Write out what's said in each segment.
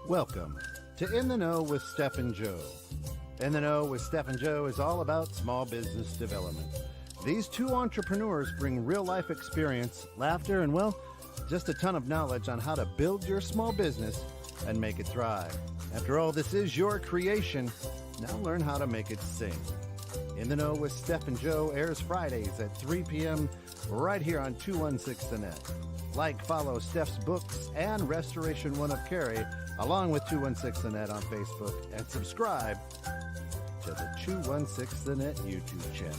Welcome to In the Know with Steph and Joe. In the Know with Steph and Joe is all about small business development. These two entrepreneurs bring real life experience, laughter, and, well, just a ton of knowledge on how to build your small business and make it thrive. After all, this is your creation. Now learn how to make it sing. In the Know with Steph and Joe airs Fridays at 3 p.m. right here on 216 The Net. Like, follow Steph's books and Restoration One of Cary, along with 216 The Net on Facebook, and subscribe to the 216 The Net YouTube channel.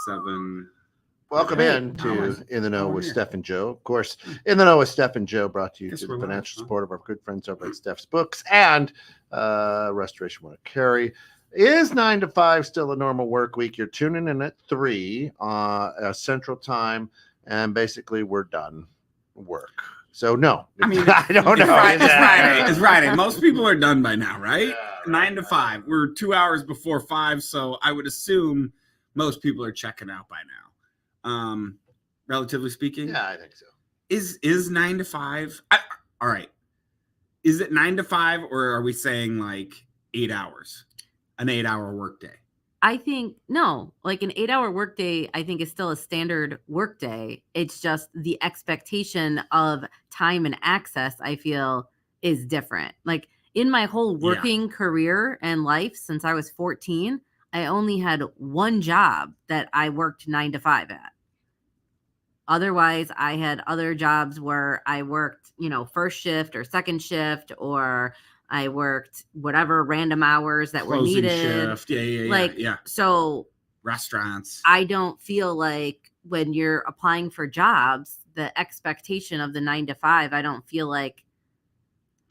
Seven. Welcome in to In the Know with Steph and Joe. Of course, In the Know with Steph and Joe brought to you through the financial support of our good friends over at Steph's Books and Restoration One of Cary. Is 9 to 5 still a normal work week? You're tuning in at 3 Central Time, and basically we're done work. So no, I mean, I don't know. It's Friday. Most people are done by now, right? 9 to 5. We're 2 hours before 5, so I would assume most people are checking out by now. Relatively speaking. Yeah, I think so. Is 9 to 5? All right. Is it 9 to 5, or are we saying like 8 hours? An 8-hour workday? I think no, like an 8-hour workday, I think is still a standard workday. It's just the expectation of time and access, I feel, is different. Like in my whole working career and life since I was 14, I only had one job that I worked 9 to 5 at. Otherwise, I had other jobs where I worked, first shift or second shift, or I worked whatever random hours that were needed. Shift. Yeah. So restaurants. I don't feel like when you're applying for jobs, the expectation of the 9 to 5, I don't feel like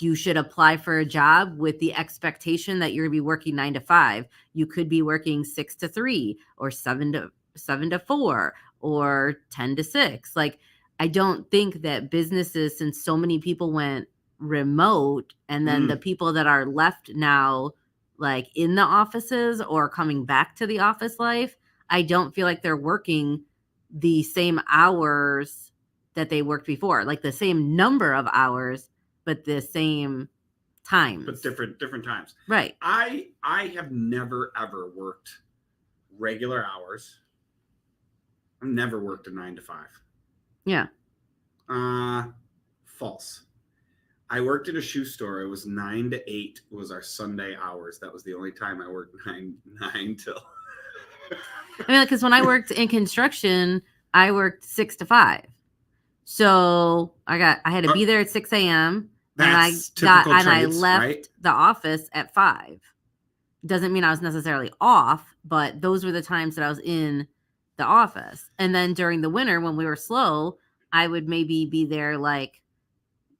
you should apply for a job with the expectation that you're going to be working 9 to 5. You could be working 6 to 3 or 7 to 4 or 10 to 6. Like, I don't think that businesses, since so many people went remote, and then the people that are left now, like in the offices or coming back to the office life, I don't feel like they're working the same hours that they worked before, like the same number of hours, but the same times. But different times. Right. I have never, ever worked regular hours. I've never worked a 9 to 5. Yeah. False. I worked at a shoe store. It was 9 to 8 was our Sunday hours. That was the only time I worked 9 till. I mean, because when I worked in construction, I worked 6 to 5. So I had to be there at 6 a.m. and I left the office at 5. Doesn't mean I was necessarily off, but those were the times that I was in the office. And then during the winter, when we were slow, I would maybe be there like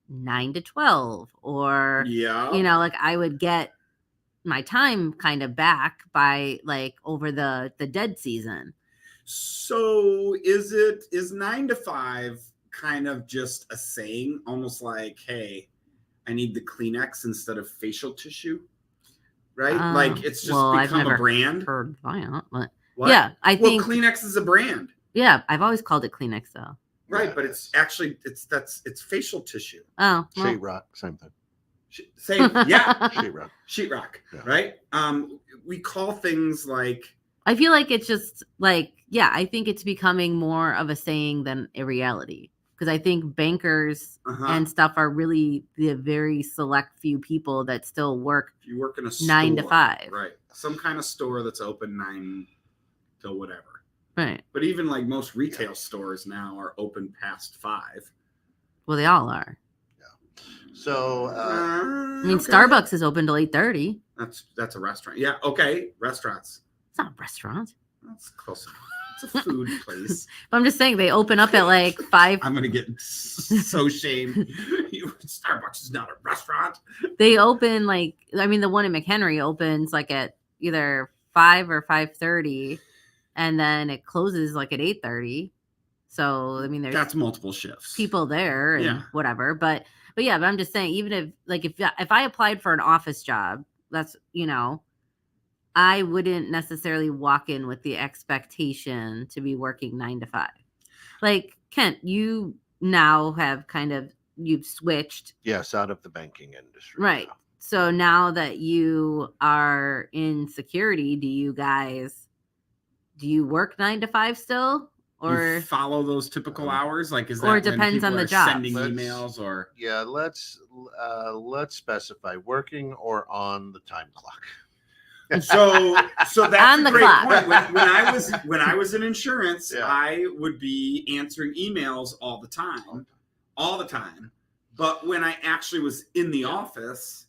9 to 12, or like I would get my time kind of back by like over the dead season. So is 9 to 5 kind of just a saying, almost like, hey, I need the Kleenex instead of facial tissue, right? Like it's just become a brand. Heard that, but yeah, I think Kleenex is a brand. Yeah, I've always called it Kleenex though. Right, but it's actually it's facial tissue. Oh, well. Sheetrock, same thing. Sheetrock, yeah. Right? We call things like. I feel like it's just like, I think it's becoming more of a saying than a reality, because I think bankers and stuff are really the very select few people that still work. If you work in a store, 9 to 5, right? Some kind of store that's open 9 till whatever. Right. But even like most retail stores now are open past 5. Well, they all are. Yeah. So I mean, Starbucks is open till 8:30. That's a restaurant. Yeah. Okay. Restaurants. It's not a restaurant. That's close enough. It's a food place. But I'm just saying they open up at like 5. I'm gonna get so shamed. Starbucks is not a restaurant. They open the one in McHenry opens like at either 5 or 5:30. And then it closes like at 8:30. So I mean, there's That's multiple shifts. people there and Yeah. whatever. But I'm just saying, even if I applied for an office job, that's I wouldn't necessarily walk in with the expectation to be working 9 to 5. Like Kent, you now have you've switched. Yes, out of the banking industry. Right. now. So now that you are in security, do you work 9 to 5 still? Or you follow those typical hours? Like, is that or when it depends people on the are job. sending Let's- emails or? Yeah, let's specify working or on the time clock. So that's On a the great clock. point. When I was in insurance, Yeah. I would be answering emails all the time. But when I actually was in the office,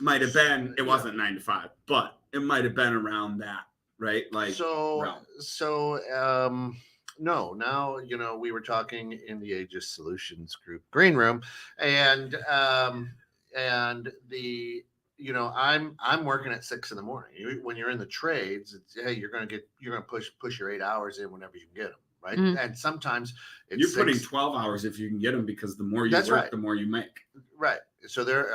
might have been, it wasn't 9 to 5, but it might have been around that, right? Like, realm. No, now we were talking in the Aegis Solutions Group green room, and the I'm working at 6 a.m. When you're in the trades, it's, hey, you're gonna push your 8 hours in whenever you can get them, right? Mhm. And sometimes it's You're putting 6 12 hours if you can get them, because the more you That's work, right. the more you make. Right. So there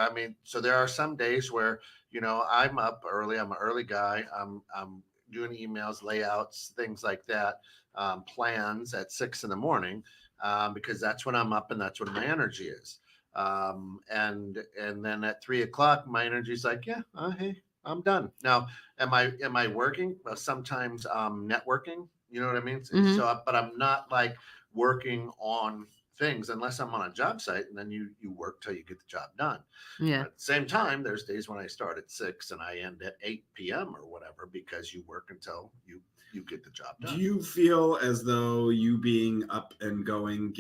are some days where I'm up early. I'm an early guy. I'm doing emails, layouts, things like that, plans at 6 a.m. Because that's when I'm up and that's when my energy is. And then at 3 o'clock, my energy is like, yeah, hey, I'm done. Now, am I working? Well, sometimes networking. You know what I mean? Mhm. So, but I'm not like working on things unless I'm on a job site, and then you work till you get the job done. Yeah. At the same time, there's days when I start at 6 and I end at 8 p.m. or whatever, because you work until you get the job done. Do you feel as though you being up and going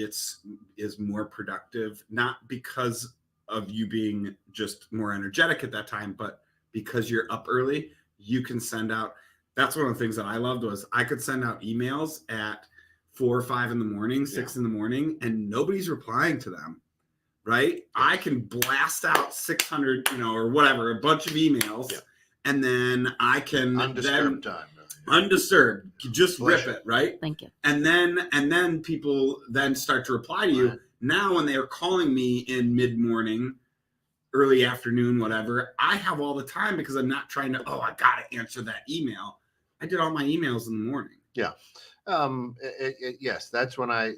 is more productive, not because of you being just more energetic at that time, but because you're up early? You can send out. That's one of the things that I loved, was I could send out emails at 4 or 5 in the morning, 6 in the morning, and nobody's replying to them. Right? I can blast out 600, or whatever, a bunch of emails, and then I can Undisturbed time. Undisturbed, just Bless rip it, right? Thank you. And then people then start to reply to you. Right. Now, when they are calling me in mid-morning, early afternoon, whatever, I have all the time, because I'm not trying to, I gotta answer that email. I did all my emails in the morning. Yeah. Yes, that's when I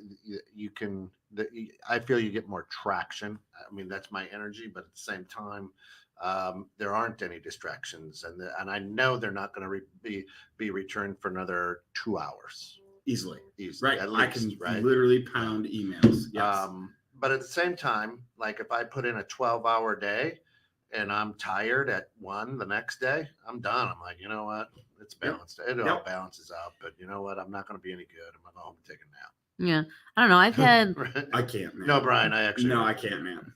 feel you get more traction. I mean, that's my energy, but at the same time, there aren't any distractions, and I know they're not going to be returned for another 2 hours Easily. right? At least, I can right? literally pound emails. Yes. But at the same time, like if I put in a 12-hour day and I'm tired at 1 the next day, I'm done. I'm like, you know what? It's balanced. It all balances out. But you know what? I'm not going to be any good. I'm going to go home and take a nap. Yeah. I don't know. I've had I can't, man. No, Brian, I can't, man.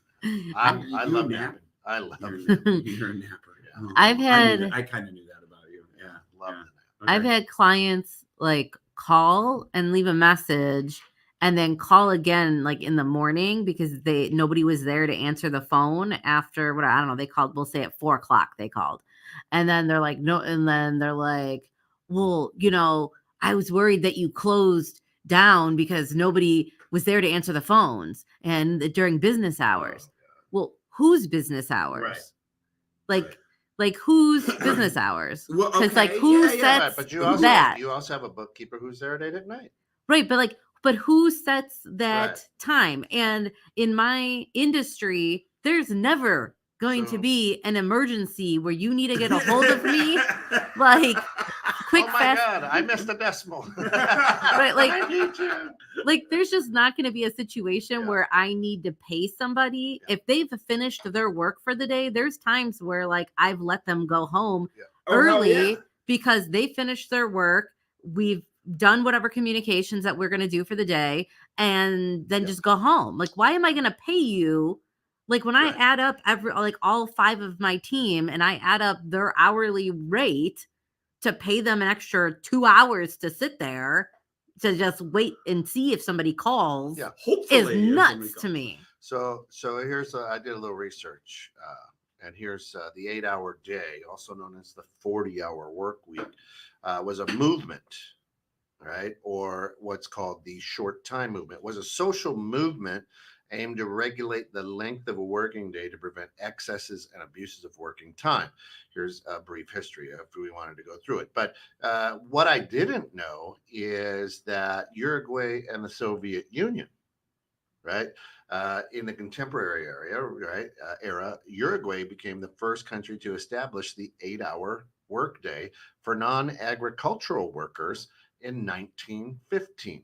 I love nap. napping. I love You're a napper. Yeah. Oh, I've had I kind of knew that about you. Yeah. love Yeah. the nap. I've had clients like call and leave a message and then call again like in the morning because nobody was there to answer the phone after what I don't know, they called, we'll say at 4 o'clock they called. And then they're like, no, and then they're like, well, I was worried that you closed down because nobody was there to answer the phones and during business hours. Well, whose business hours? Right. Like whose business hours? Well, Because okay, who yeah, sets Right, but you also that? you also have a bookkeeper who's there late at night. Right, but who sets that Right. time? And in my industry, there's never going to So- be an emergency where you need to get a hold of me. Like, quick, oh my fast. God, I missed the decimal. Right, like- I need you. Like, there's just not going to be a situation Yeah. where I need to pay somebody. If they've finished their work for the day, there's times where like I've let them go home early because they finished their work. We've done whatever communications that we're going to do for the day and then just go home. Like, why am I going to pay you? Like when I add up all 5 of my team and I add up their hourly rate to pay them an extra 2 hours to sit there to just wait and see if somebody calls Hopefully, is nuts to me. So here's I did a little research, and here's the 8-hour day, also known as the 40-hour work week, was a movement right? Or what's called the short time movement, was a social movement aimed to regulate the length of a working day to prevent excesses and abuses of working time. Here's a brief history if we wanted to go through it. But what I didn't know is that Uruguay and the Soviet Union, right? In the contemporary era, Uruguay became the first country to establish the 8-hour workday for non-agricultural workers in 1915.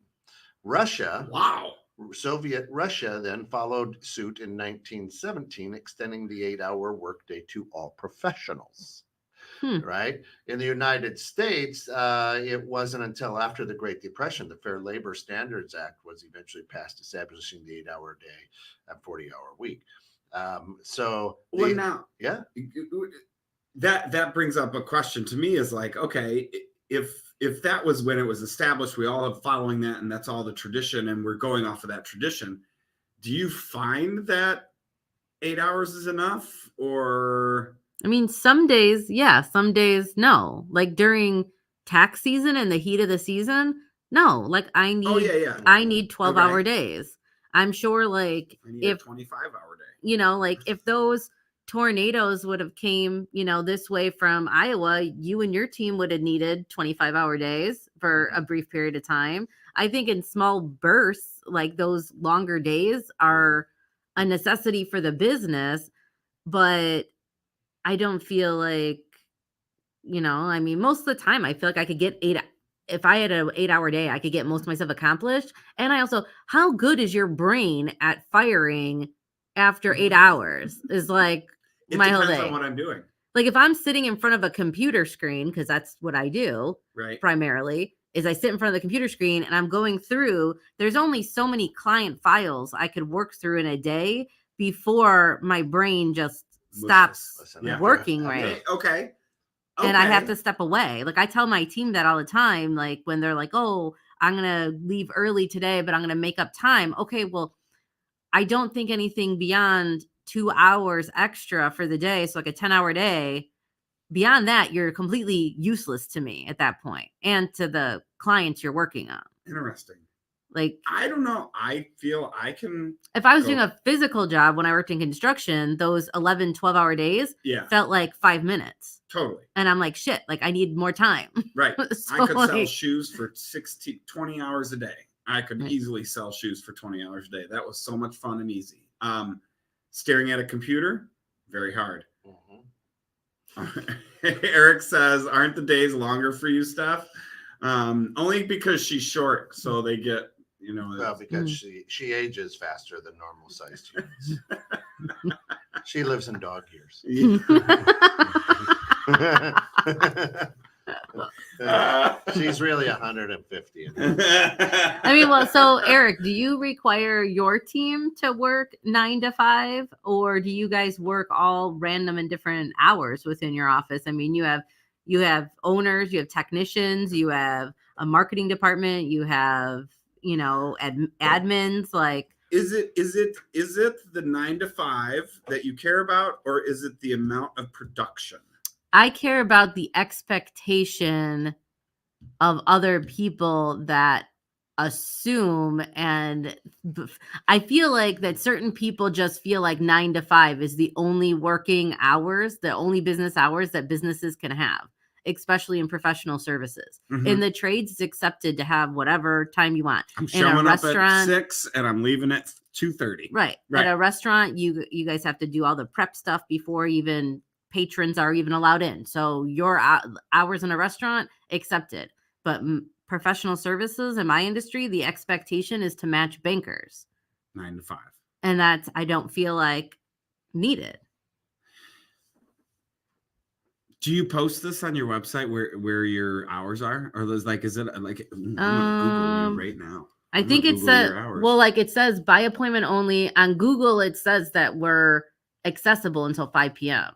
Russia, Wow. Soviet Russia, then followed suit in 1917, extending the 8-hour workday to all professionals. Right. In the United States, it wasn't until after the Great Depression, the Fair Labor Standards Act was eventually passed, establishing the 8-hour day and 40-hour week. Now, yeah, that brings up a question to me is like, okay, if that was when it was established, we all have following that, and that's all the tradition, and we're going off of that tradition. Do you find that 8 hours is enough, or? I mean, some days, yeah, some days, no. Like during tax season and the heat of the season, no. Like I need 12-hour days. I'm sure, like I need a 25-hour day. Like if those tornadoes would have came, this way from Iowa, you and your team would have needed 25-hour days for a brief period of time. I think in small bursts, like those longer days are a necessity for the business, but I don't feel like, I mean, most of the time I feel like I could get if I had an 8-hour day, I could get most of my stuff accomplished. And I also, how good is your brain at firing after 8 hours is like my whole day. It depends on what I'm doing. Like if I'm sitting in front of a computer screen, because that's what I do primarily, is I sit in front of the computer screen and I'm going through, there's only so many client files I could work through in a day before my brain just stops working right. Okay. And I have to step away. Like I tell my team that all the time, like when they're like, oh, I'm going to leave early today, but I'm going to make up time. Okay, well, I don't think anything beyond 2 hours extra for the day. So like a 10-hour day, beyond that, you're completely useless to me at that point and to the clients you're working on. Interesting. Like, I don't know. I feel I can. If I was doing a physical job when I worked in construction, those 11, 12-hour days felt like 5 minutes. Totally. And I'm like, shit, like I need more time. Right. So I could sell shoes for 20 hours a day. I could easily sell shoes for 20 hours a day. That was so much fun and easy. Staring at a computer, very hard. Eric says, aren't the days longer for you, Steph? Only because she's short, so they get, well, because she ages faster than normal sized humans. She lives in dog years. She's really 150. I mean, well, so Eric, do you require your team to work 9 to 5, or do you guys work all random and different hours within your office? I mean, you have owners, you have technicians, you have a marketing department, you have admins. Like, is it the 9 to 5 that you care about, or is it the amount of production? I care about the expectation of other people that assume, and I feel like that certain people just feel like 9 to 5 is the only working hours, the only business hours that businesses can have, especially in professional services. In the trades, it's accepted to have whatever time you want. I'm showing up at 6 and I'm leaving at 2:30. Right. At a restaurant, you guys have to do all the prep stuff before even patrons are even allowed in. So your hours in a restaurant, accepted. But professional services in my industry, the expectation is to match bankers. 9 to 5. And that's, I don't feel like needed. Do you post this on your website where your hours are? Or is it like, I'm gonna Google you right now. I think it says, well, like it says by appointment only. On Google, it says that we're accessible until 5 p.m.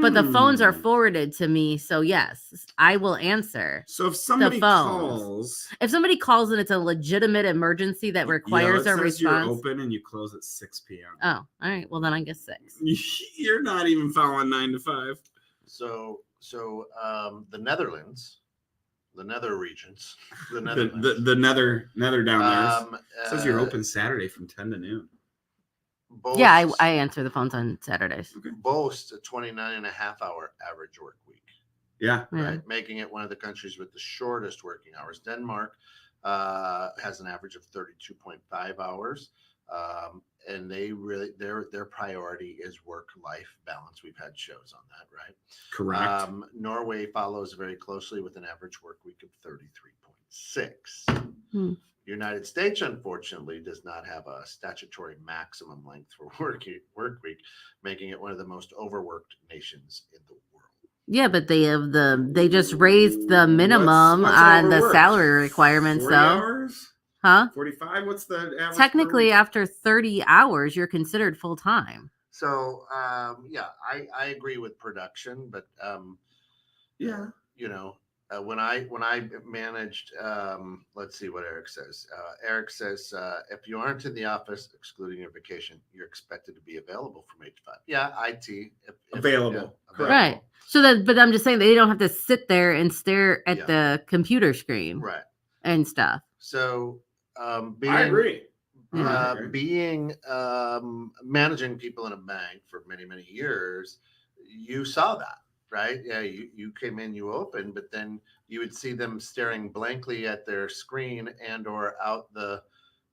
But the phones are forwarded to me. So yes, I will answer. So if somebody calls and it's a legitimate emergency that requires a response. You're open and you close at 6 p.m. Oh, all right. Well, then I guess 6. You're not even following 9 to 5. So the Netherlands, the nether regions, the The Netherlands. the nether down there. It says you're Uh, open Saturday from 10 to noon. Yeah, boasts- I answer the phones on Saturdays. boasts a 29.5-hour average work week, Yeah. Yeah. right? Making it one of the countries with the shortest working hours. Denmark has an average of 32.5 hours. And they really their priority is work-life balance. We've had shows on that, right? Correct. Norway follows very closely with an average work week of 33.6. Hmm. United States, unfortunately, does not have a statutory maximum length for work week, making it one of the most overworked nations in the world. Yeah, but they just raised the minimum What's on the overworked? salary requirements 40 though. hours? Huh? 45? What's the average? per Technically, week? after 30 hours, you're considered full time. So, yeah, I agree with production, but Yeah. you know, when I managed, let's see what Eric says. Eric says if you aren't in the office, excluding your vacation, you're expected to be available from 8 to 5. Yeah, IT Available. Correct. Right. So that, but I'm just saying they don't have to sit there and stare at Yeah. the computer screen Right. and stuff. So, being, I agree. being managing people in a bank for many years, you saw that, right? Yeah, you came in, you opened, but then you would see them staring blankly at their screen and or out the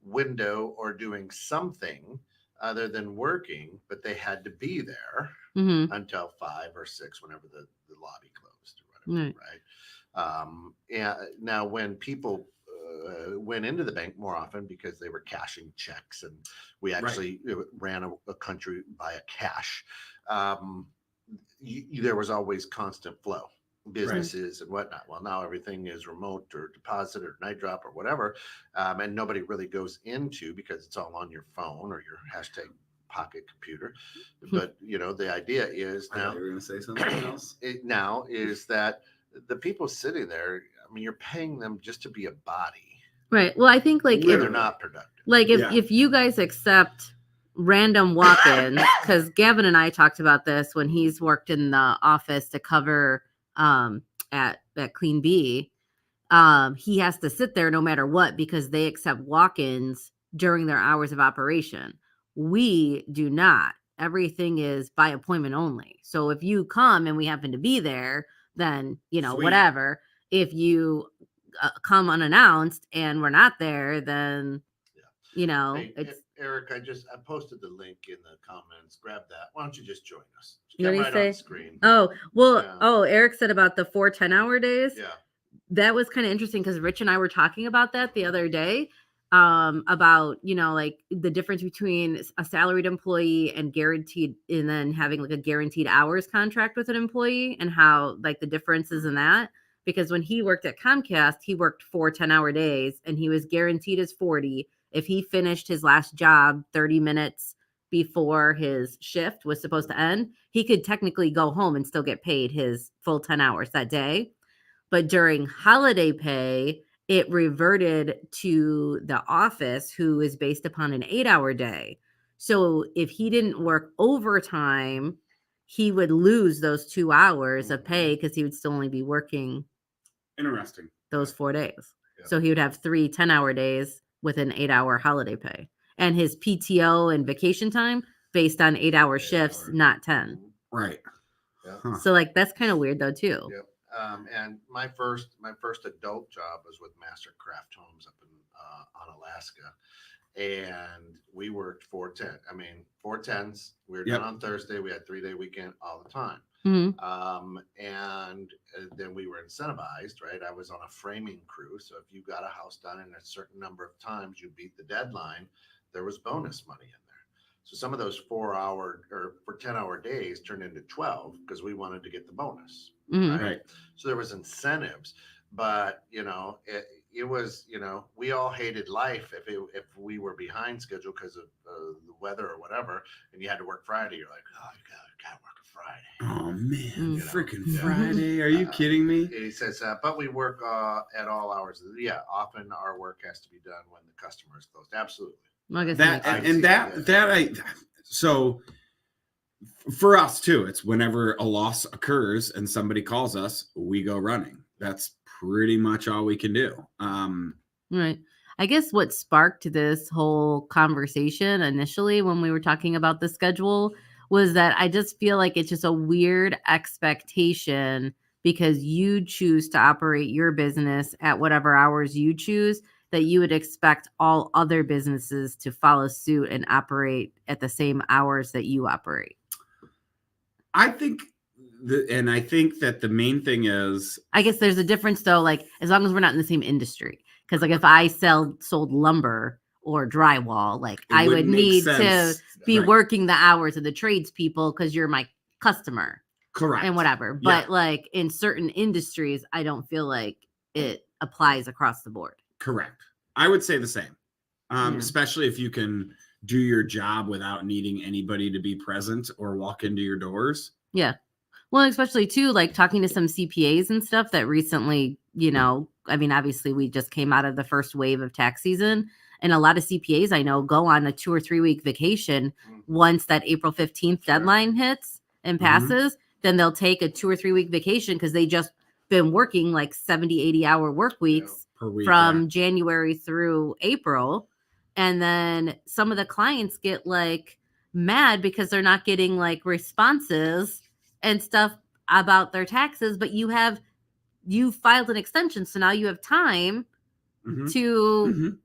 window or doing something other than working, but they had to be there Mm-hmm. until 5 or 6, whenever the lobby closed or whatever, right? Yeah. Now, when people went into the bank more often because they were cashing checks, and we actually ran a country via cash, there was always constant flow, businesses and whatnot. Well, now everything is remote or deposit or night drop or whatever, and nobody really goes into, because it's all on your phone or your hashtag pocket computer. But the idea is I now thought you were going to say something else. now is that the people sitting there, I mean, you're paying them just to be a body. Right. Well, I think like They're not productive. Like if you guys accept random walk-ins, because Gavin and I talked about this when he's worked in the office to cover at Clean Bee, he has to sit there no matter what because they accept walk-ins during their hours of operation. We do not. Everything is by appointment only. So if you come and we happen to be there, then Sweet. whatever. If you come unannounced and we're not there, then Hey, it's Eric, I posted the link in the comments. Grab that. Why don't you just join us? What do you right say? on screen. Eric said about the 4 10-hour days. Yeah. That was kind of interesting because Rich and I were talking about that the other day, about like the difference between a salaried employee and guaranteed, and then having like a guaranteed hours contract with an employee, and how like the differences in that. Because when he worked at Comcast, he worked 4 10-hour days and he was guaranteed his 40. If he finished his last job 30 minutes before his shift was supposed to end, he could technically go home and still get paid his full 10 hours that day. But during holiday pay, it reverted to the office, who is based upon an 8-hour day. So if he didn't work overtime, he would lose those 2 hours of pay because he would still only be working Interesting. those 4 days. Yeah. So he would have 3 10-hour days with an 8-hour holiday pay. And his PTO and vacation time based on 8-hour shifts, not 10. Right. Yeah. Huh. So like that's kind of weird though too. Yep. And my first adult job was with Master Craft Homes up in on Alaska, and we worked 410. I mean 410s. We were done on Thursday. We had 3-day weekend all the time. Mm-hmm. And then we were incentivized, right? I was on a framing crew, so if you got a house done in a certain number of times, you beat the deadline, there was bonus money in there. So some of those 4-hour or for 10-hour days turned into 12 because we wanted to get the bonus. Mm-hmm. Right. So there was incentives, but it was, we all hated life if we were behind schedule because of the weather or whatever, and you had to work Friday. You're like, oh, you gotta work a Friday. Oh man, freaking Yeah. Friday! Are you kidding me? He says, but we work at all hours. Yeah, often our work has to be done when the customer is closed. Absolutely. Well, I guess so for us too, it's whenever a loss occurs and somebody calls us, we go running. That's pretty much all we can do. Right. I guess what sparked this whole conversation initially when we were talking about the schedule was that I just feel like it's just a weird expectation because you choose to operate your business at whatever hours you choose, that you would expect all other businesses to follow suit and operate at the same hours that you operate. I think that the main thing is, I guess there's a difference though, like as long as we're not in the same industry. Because like if I sold lumber or drywall, like I would need to be working the hours of the tradespeople because you're my customer. Correct. And whatever. But like in certain industries, I don't feel like it applies across the board. Correct. I would say the same. Especially if you can do your job without needing anybody to be present or walk into your doors. Yeah. Well, especially too, like talking to some CPAs and stuff that recently, you know, I mean, obviously we just came out of the first wave of tax season, and a lot of CPAs I know go on a 2 or 3 week vacation once that April 15th deadline hits and passes. Then they'll take a 2 or 3 week vacation because they just been working like 70, 80 hour work weeks per week, from January through April. And then some of the clients get like mad because they're not getting like responses and stuff about their taxes, but you filed an extension. So now you have time to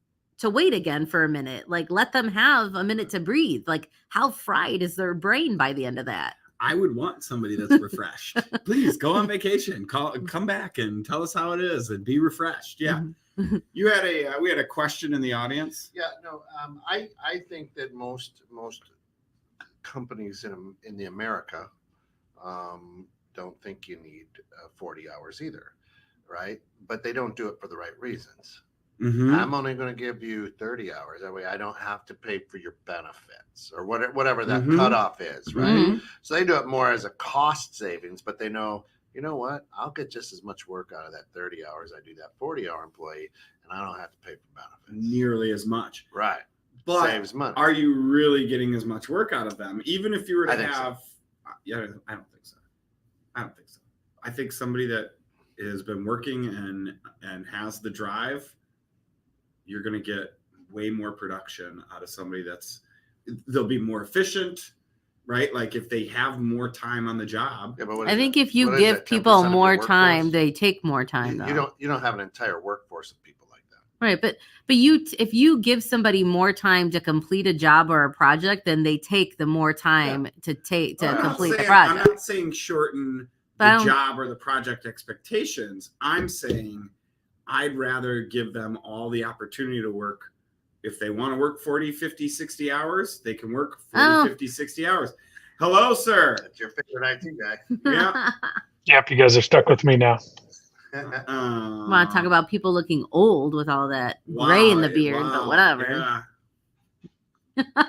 wait again for a minute. Like let them have a minute to breathe. Like how fried is their brain by the end of that? I would want somebody that's refreshed. Please go on vacation, come back and tell us how it is and be refreshed. Yeah. We had a question in the audience. Yeah, no, I think that most companies in the America don't think you need 40 hours either, right? But they don't do it for the right reasons. I'm only going to give you 30 hours. That way I don't have to pay for your benefits or whatever that cutoff is, right? So they do it more as a cost savings, but they know, you know what? I'll get just as much work out of that 30 hours I do that 40-hour employee, and I don't have to pay for benefits. Nearly as much. Right. But saves money. Are you really getting as much work out of them? Even if you were to have... So. Yeah, I don't think so. I think somebody that has been working and has the drive, you're going to get way more production out of somebody they'll be more efficient, right? Like if they have more time on the job. Yeah, but I think if you give people more time, they take more time. You don't have an entire workforce of people like that. Right. But if you give somebody more time to complete a job or a project, then they take the more time to complete the project. I'm not saying shorten the job or the project expectations. I'm saying I'd rather give them all the opportunity to work. If they want to work 40, 50, 60 hours, they can work 40, 50, 60 hours. Hello, sir. That's your favorite IT guy. Yeah. Yep, you guys are stuck with me now. Want to talk about people looking old with all that gray in the beard, but whatever. Yeah.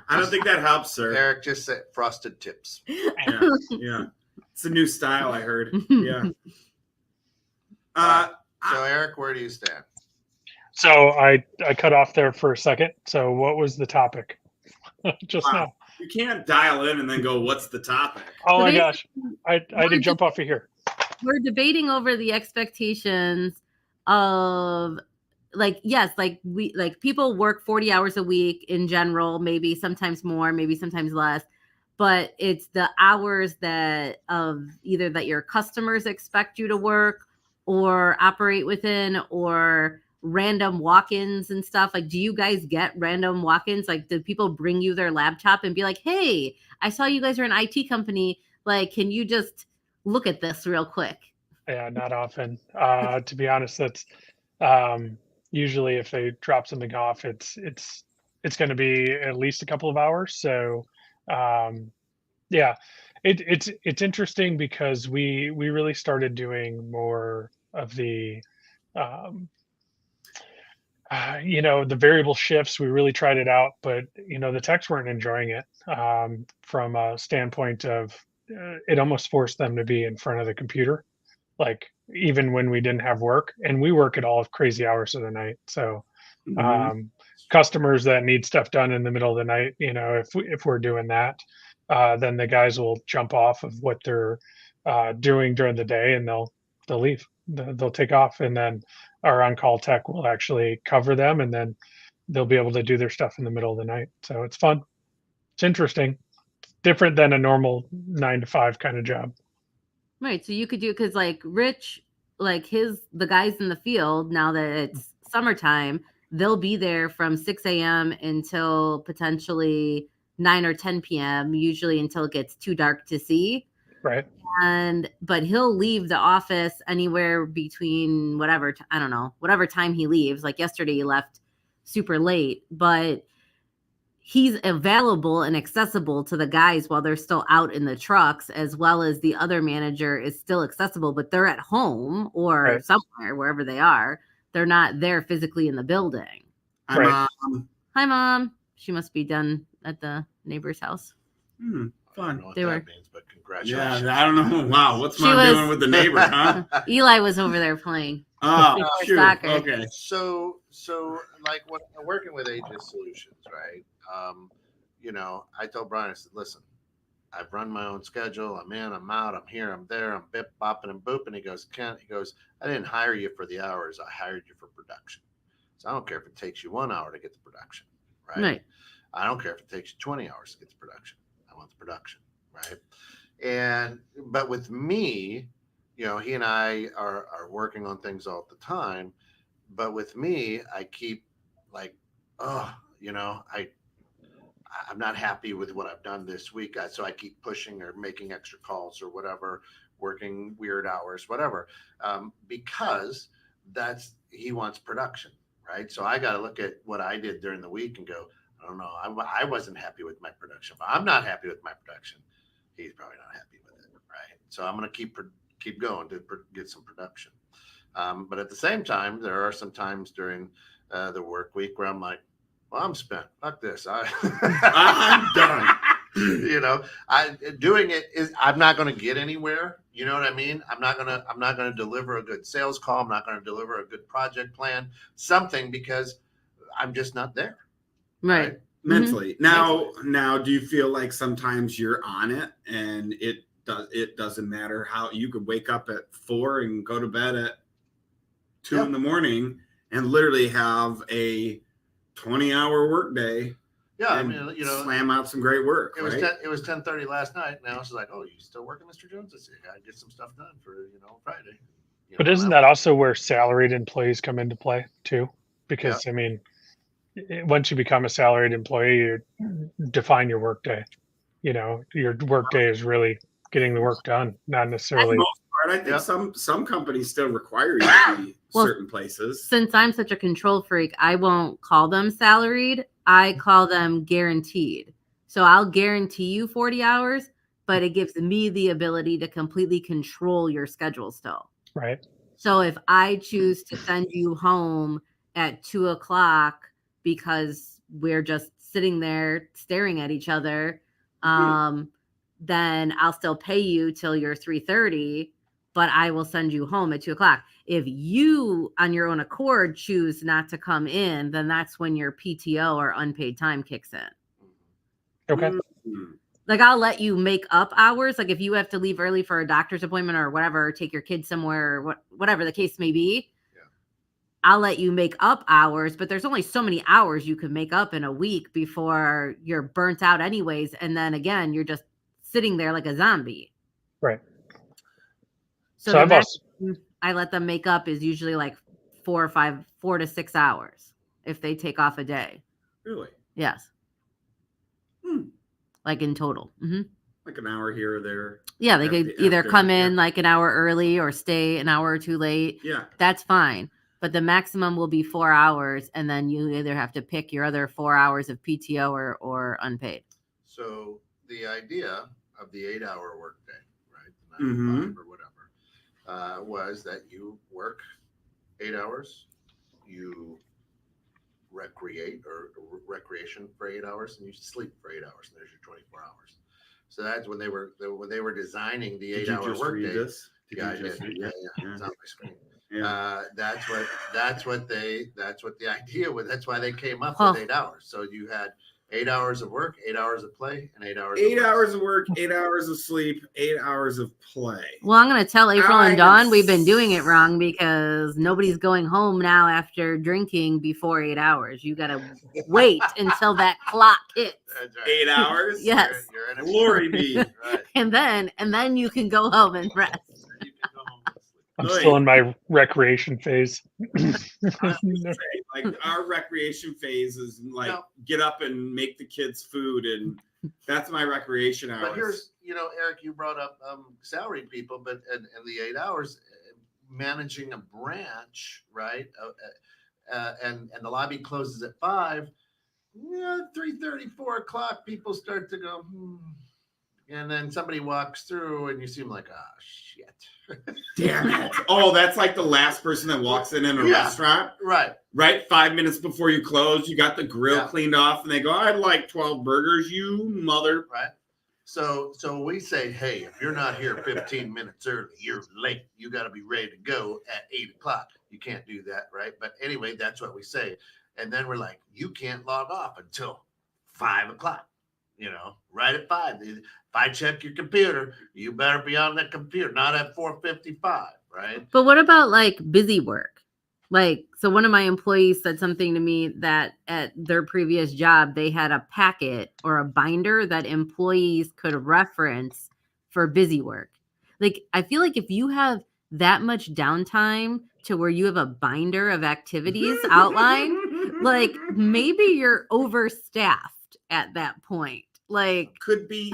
I don't think that helps, sir. Eric just said frosted tips. Yeah. It's a new style, I heard. Yeah. So Eric, where do you stand? So I cut off there for a second. So what was the topic? Just now. You can't dial in and then go, what's the topic? Oh my gosh. I had to jump off of here. We're debating over the expectations of people work 40 hours a week in general, maybe sometimes more, maybe sometimes less. But it's the hours that your customers expect you to work or operate within, or random walk-ins and stuff. Like, do you guys get random walk-ins? Like, do people bring you their laptop and be like, hey, I saw you guys are an IT company. Like, can you just look at this real quick? Yeah, not often. To be honest, that's usually if they drop something off, it's going to be at least a couple of hours. So yeah, it's interesting because we really started doing more of the the variable shifts. We really tried it out, but the techs weren't enjoying it from a standpoint of it almost forced them to be in front of the computer, like even when we didn't have work, and we work at all crazy hours of the night. So customers that need stuff done in the middle of the night, if we're doing that, then the guys will jump off of what they're doing during the day, and they'll they'll leave. They'll take off, and then our on-call tech will actually cover them, and then they'll be able to do their stuff in the middle of the night. So it's fun. It's interesting. Different than a normal 9 to 5 kind of job. Right. So you could do, because like Rich, like the guys in the field, now that it's summertime, they'll be there from 6 a.m. until potentially 9 or 10 p.m., usually until it gets too dark to see. Right. But he'll leave the office anywhere between whatever, I don't know, whatever time he leaves. Like yesterday, he left super late, but he's available and accessible to the guys while they're still out in the trucks, as well as the other manager is still accessible, but they're at home or Right. somewhere, wherever they are. They're not there physically in the building. Hi, Right. Mom. Hi, Mom. She must be done at the neighbor's house. I don't Fun. know what They that were- means, but congratulations. Yeah, I don't know. Wow, what's She Mom was- doing with the neighbor, huh? Eli was over there playing. Oh, Before shoot. soccer. Okay. So like when working with Aegis Solutions, right? I told Brian, I said, listen, I've run my own schedule. I'm in, I'm out, I'm here, I'm there, I'm bip bopping and booping. He goes, Kent, I didn't hire you for the hours, I hired you for production. So I don't care if it takes you 1 hour to get the production, right? Right. I don't care if it takes you 20 hours to get the production. I want the production, right? But with me, he and I are working on things all the time. But with me, I keep like, I'm not happy with what I've done this week. So I keep pushing or making extra calls or whatever, working weird hours, whatever, because he wants production, right? So I got to look at what I did during the week and go, I don't know. I wasn't happy with my production, but I'm not happy with my production. He's probably not happy with it, right? So I'm going to keep going to get some production. But at the same time, there are some times during the work week where I'm like, well, I'm spent. Fuck this. I'm done. I'm not going to get anywhere. You know what I mean? I'm not going to deliver a good sales call. I'm not going to deliver a good project plan, something, because I'm just not there. Right. Mentally. Now, do you feel like sometimes you're on it and it doesn't matter how you could wake up at 4 and go to bed at 2 in the morning and literally have a 20-hour workday? Yeah, I and mean, slam out some great work. It was right? it was 10:30 last night. Now she's like, "Oh, you still working, Mr. Jones?" I said, "I gotta get some stuff done for Friday." But isn't that also where salaried employees come into play too? Because I mean, once you become a salaried employee, you define your workday. Your workday is really getting the work done, not necessarily. I think some companies still require you to be certain places. Since I'm such a control freak, I won't call them salaried. I call them guaranteed. So I'll guarantee you 40 hours, but it gives me the ability to completely control your schedule still. Right. So if I choose to send you home at 2:00 because we're just sitting there staring at each other, then I'll still pay you till you're 3:30, but I will send you home at 2:00. If you on your own accord choose not to come in, then that's when your PTO or unpaid time kicks in. Okay. Mm-hmm. Like I'll let you make up hours. Like if you have to leave early for a doctor's appointment or whatever, or take your kids somewhere, or whatever the case may be, I'll let you make up hours, but there's only so many hours you can make up in a week before you're burnt out anyways. And then again, you're just sitting there like a zombie. Right. So I've also, I let them make up is usually like 4 to 6 hours if they take off a day. Really? Yes. Like in total. Mm-hmm. Like an hour here or there. Yeah, they could either come in like an hour early or stay an hour or two late. Yeah. That's fine. But the maximum will be 4 hours, and then you either have to pick your other 4 hours of PTO or unpaid. So the idea of the 8-hour workday, right? The 9 to 5 or whatever, was that you work 8 hours, you recreation for 8 hours, and you sleep for 8 hours. And there's your 24 hours. So that's when they were designing the 8-hour workday. This? Yeah, I did. Yeah. It's on my screen. Yeah. That's what the idea was. That's why they came up Huh. with 8 hours. So you had 8 hours of work, 8 hours of play, and 8 hours. 8 hours of work, 8 hours of sleep, 8 hours of play. Well, I'm going to tell April I and Dawn am we've been doing it wrong because nobody's going home now after drinking before 8 hours. You got to wait until that clock hits. That's right. 8 hours? Yes. You're in a Glory be. Right. And then you can go home and rest. You can go home and sleep. I'm Oy. still in my recreation phase. I was gonna say, like our recreation phase is like No. get up and make the kids food, and that's my recreation hours. But here's, Eric, you brought up salaried people, but in the 8 hours, managing a branch, right? And the lobby closes at 5. 3:30, 4 o'clock, people start to go, and then somebody walks through, and you seem like, shit. Damn it. Oh, that's like the last person that walks in a restaurant. Right. 5 minutes before you close, you got the grill Yeah. cleaned off, and they go, I'd like 12 burgers, you mother. Right. So we say, hey, if you're not here 15 minutes early, you're late. You got to be ready to go at 8 o'clock. You can't do that, right? But anyway, that's what we say. And then we're like, you can't log off until 5 o'clock. Right at 5. If I check your computer, you better be on that computer, not at 4:55, right? But what about like busy work? Like, so one of my employees said something to me that at their previous job, they had a packet or a binder that employees could reference for busy work. Like, I feel like if you have that much downtime to where you have a binder of activities outlined, like maybe you're overstaffed at that point. Like, could be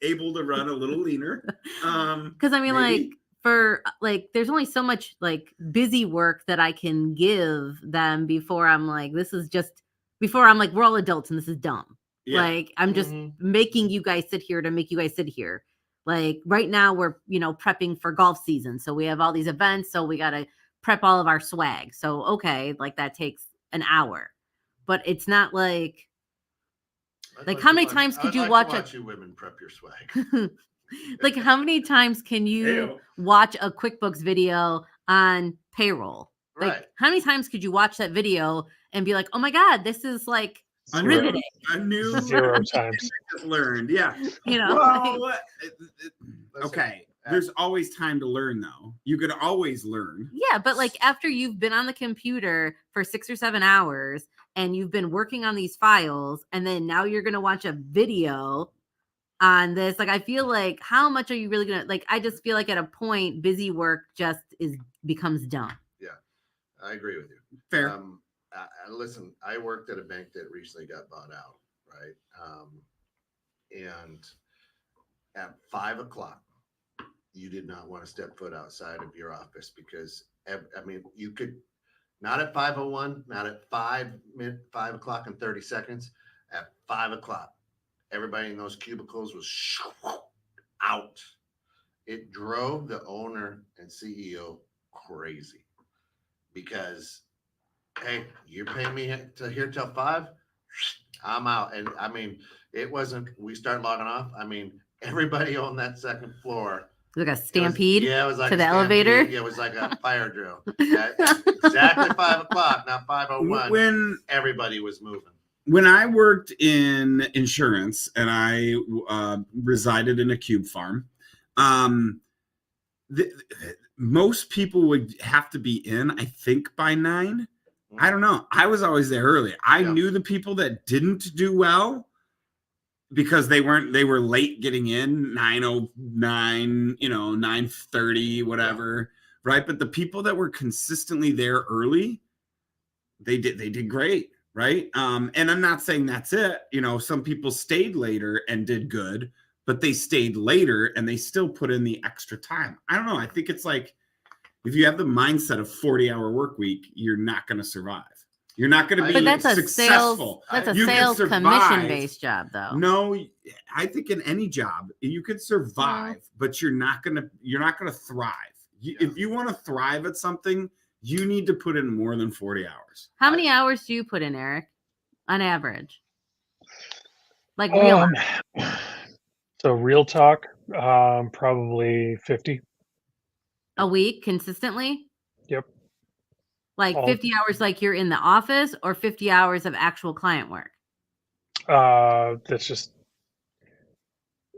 able to run a little leaner. because I mean, maybe. like, for like, there's only so much like busy work that I can give them before I'm like, we're all adults and this is dumb. Yeah. Like, I'm just making you guys sit here to make you guys sit here. Like right now we're, prepping for golf season. So we have all these events. So we got to prep all of our swag. So, okay. Like that takes an hour, but it's not like, how many times could you watch you women prep your swag? like how many times can you watch a QuickBooks video on payroll? Like Right. how many times could you watch that video and be like, oh my God, this is like riveting. A new 0 times. learned. Yeah. Well, Okay. There's always time to learn though. You could always learn. Yeah, but like after you've been on the computer for 6 or 7 hours and you've been working on these files and then now you're going to watch a video on this, like I feel like how much are you really going to like I just feel like at a point busy work just becomes dumb. Yeah. I agree with you. Fair. Listen, I worked at a bank that recently got bought out, right? And at 5 o'clock, you did not want to step foot outside of your office because, you could not at 5:01, not at 5 o'clock and 30 seconds. At 5 o'clock, everybody in those cubicles was out. It drove the owner and CEO crazy because, hey, you're paying me to here till 5, I'm out. And it wasn't, we start logging off. Everybody on that second floor. Like a stampede it was like to the elevator. Yeah, it was like a fire drill. Exactly 5 o'clock, not 5:01. When everybody was moving. When I worked in insurance and I resided in a cube farm, most people would have to be in, I think, by 9. I don't know. I was always there early. I knew the people that didn't do well because they were late getting in, 9:09, 9:30, whatever. Right. But the people that were consistently there early, they did great. Right. And I'm not saying that's it. Some people stayed later and did good, but they stayed later and they still put in the extra time. I don't know. I think it's like, if you have the mindset of 40-hour work week, you're not going to survive. You're not going to be successful. That's a sales commission-based job, though. No, I think in any job you could survive, but you're not going to thrive. If you want to thrive at something, you need to put in more than 40 hours. How many hours do you put in, Eric, on average? Like real. So real talk, probably 50 a week consistently. Yep. Like 50 hours, like you're in the office, or 50 hours of actual client work. That's just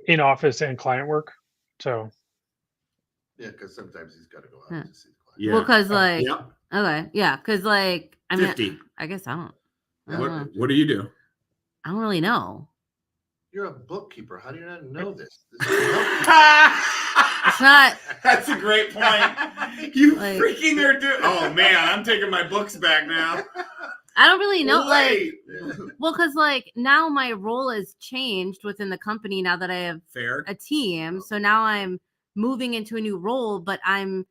in office and client work. So Yeah, because sometimes he's got to go out Yeah. to see the client. Yeah. Well, because like, Yep. okay, yeah, because like, I mean, 50. I guess I don't Yeah. know. What do you do? I don't really know. You're a bookkeeper. How do you not know this? It's not. That's a great point. You Like- freaking are doing. Oh man, I'm taking my books back now. I don't really know. Like, Wait. well, because like now my role has changed within the company now that I have Fair. a team. So now I'm moving into a new role, but I'm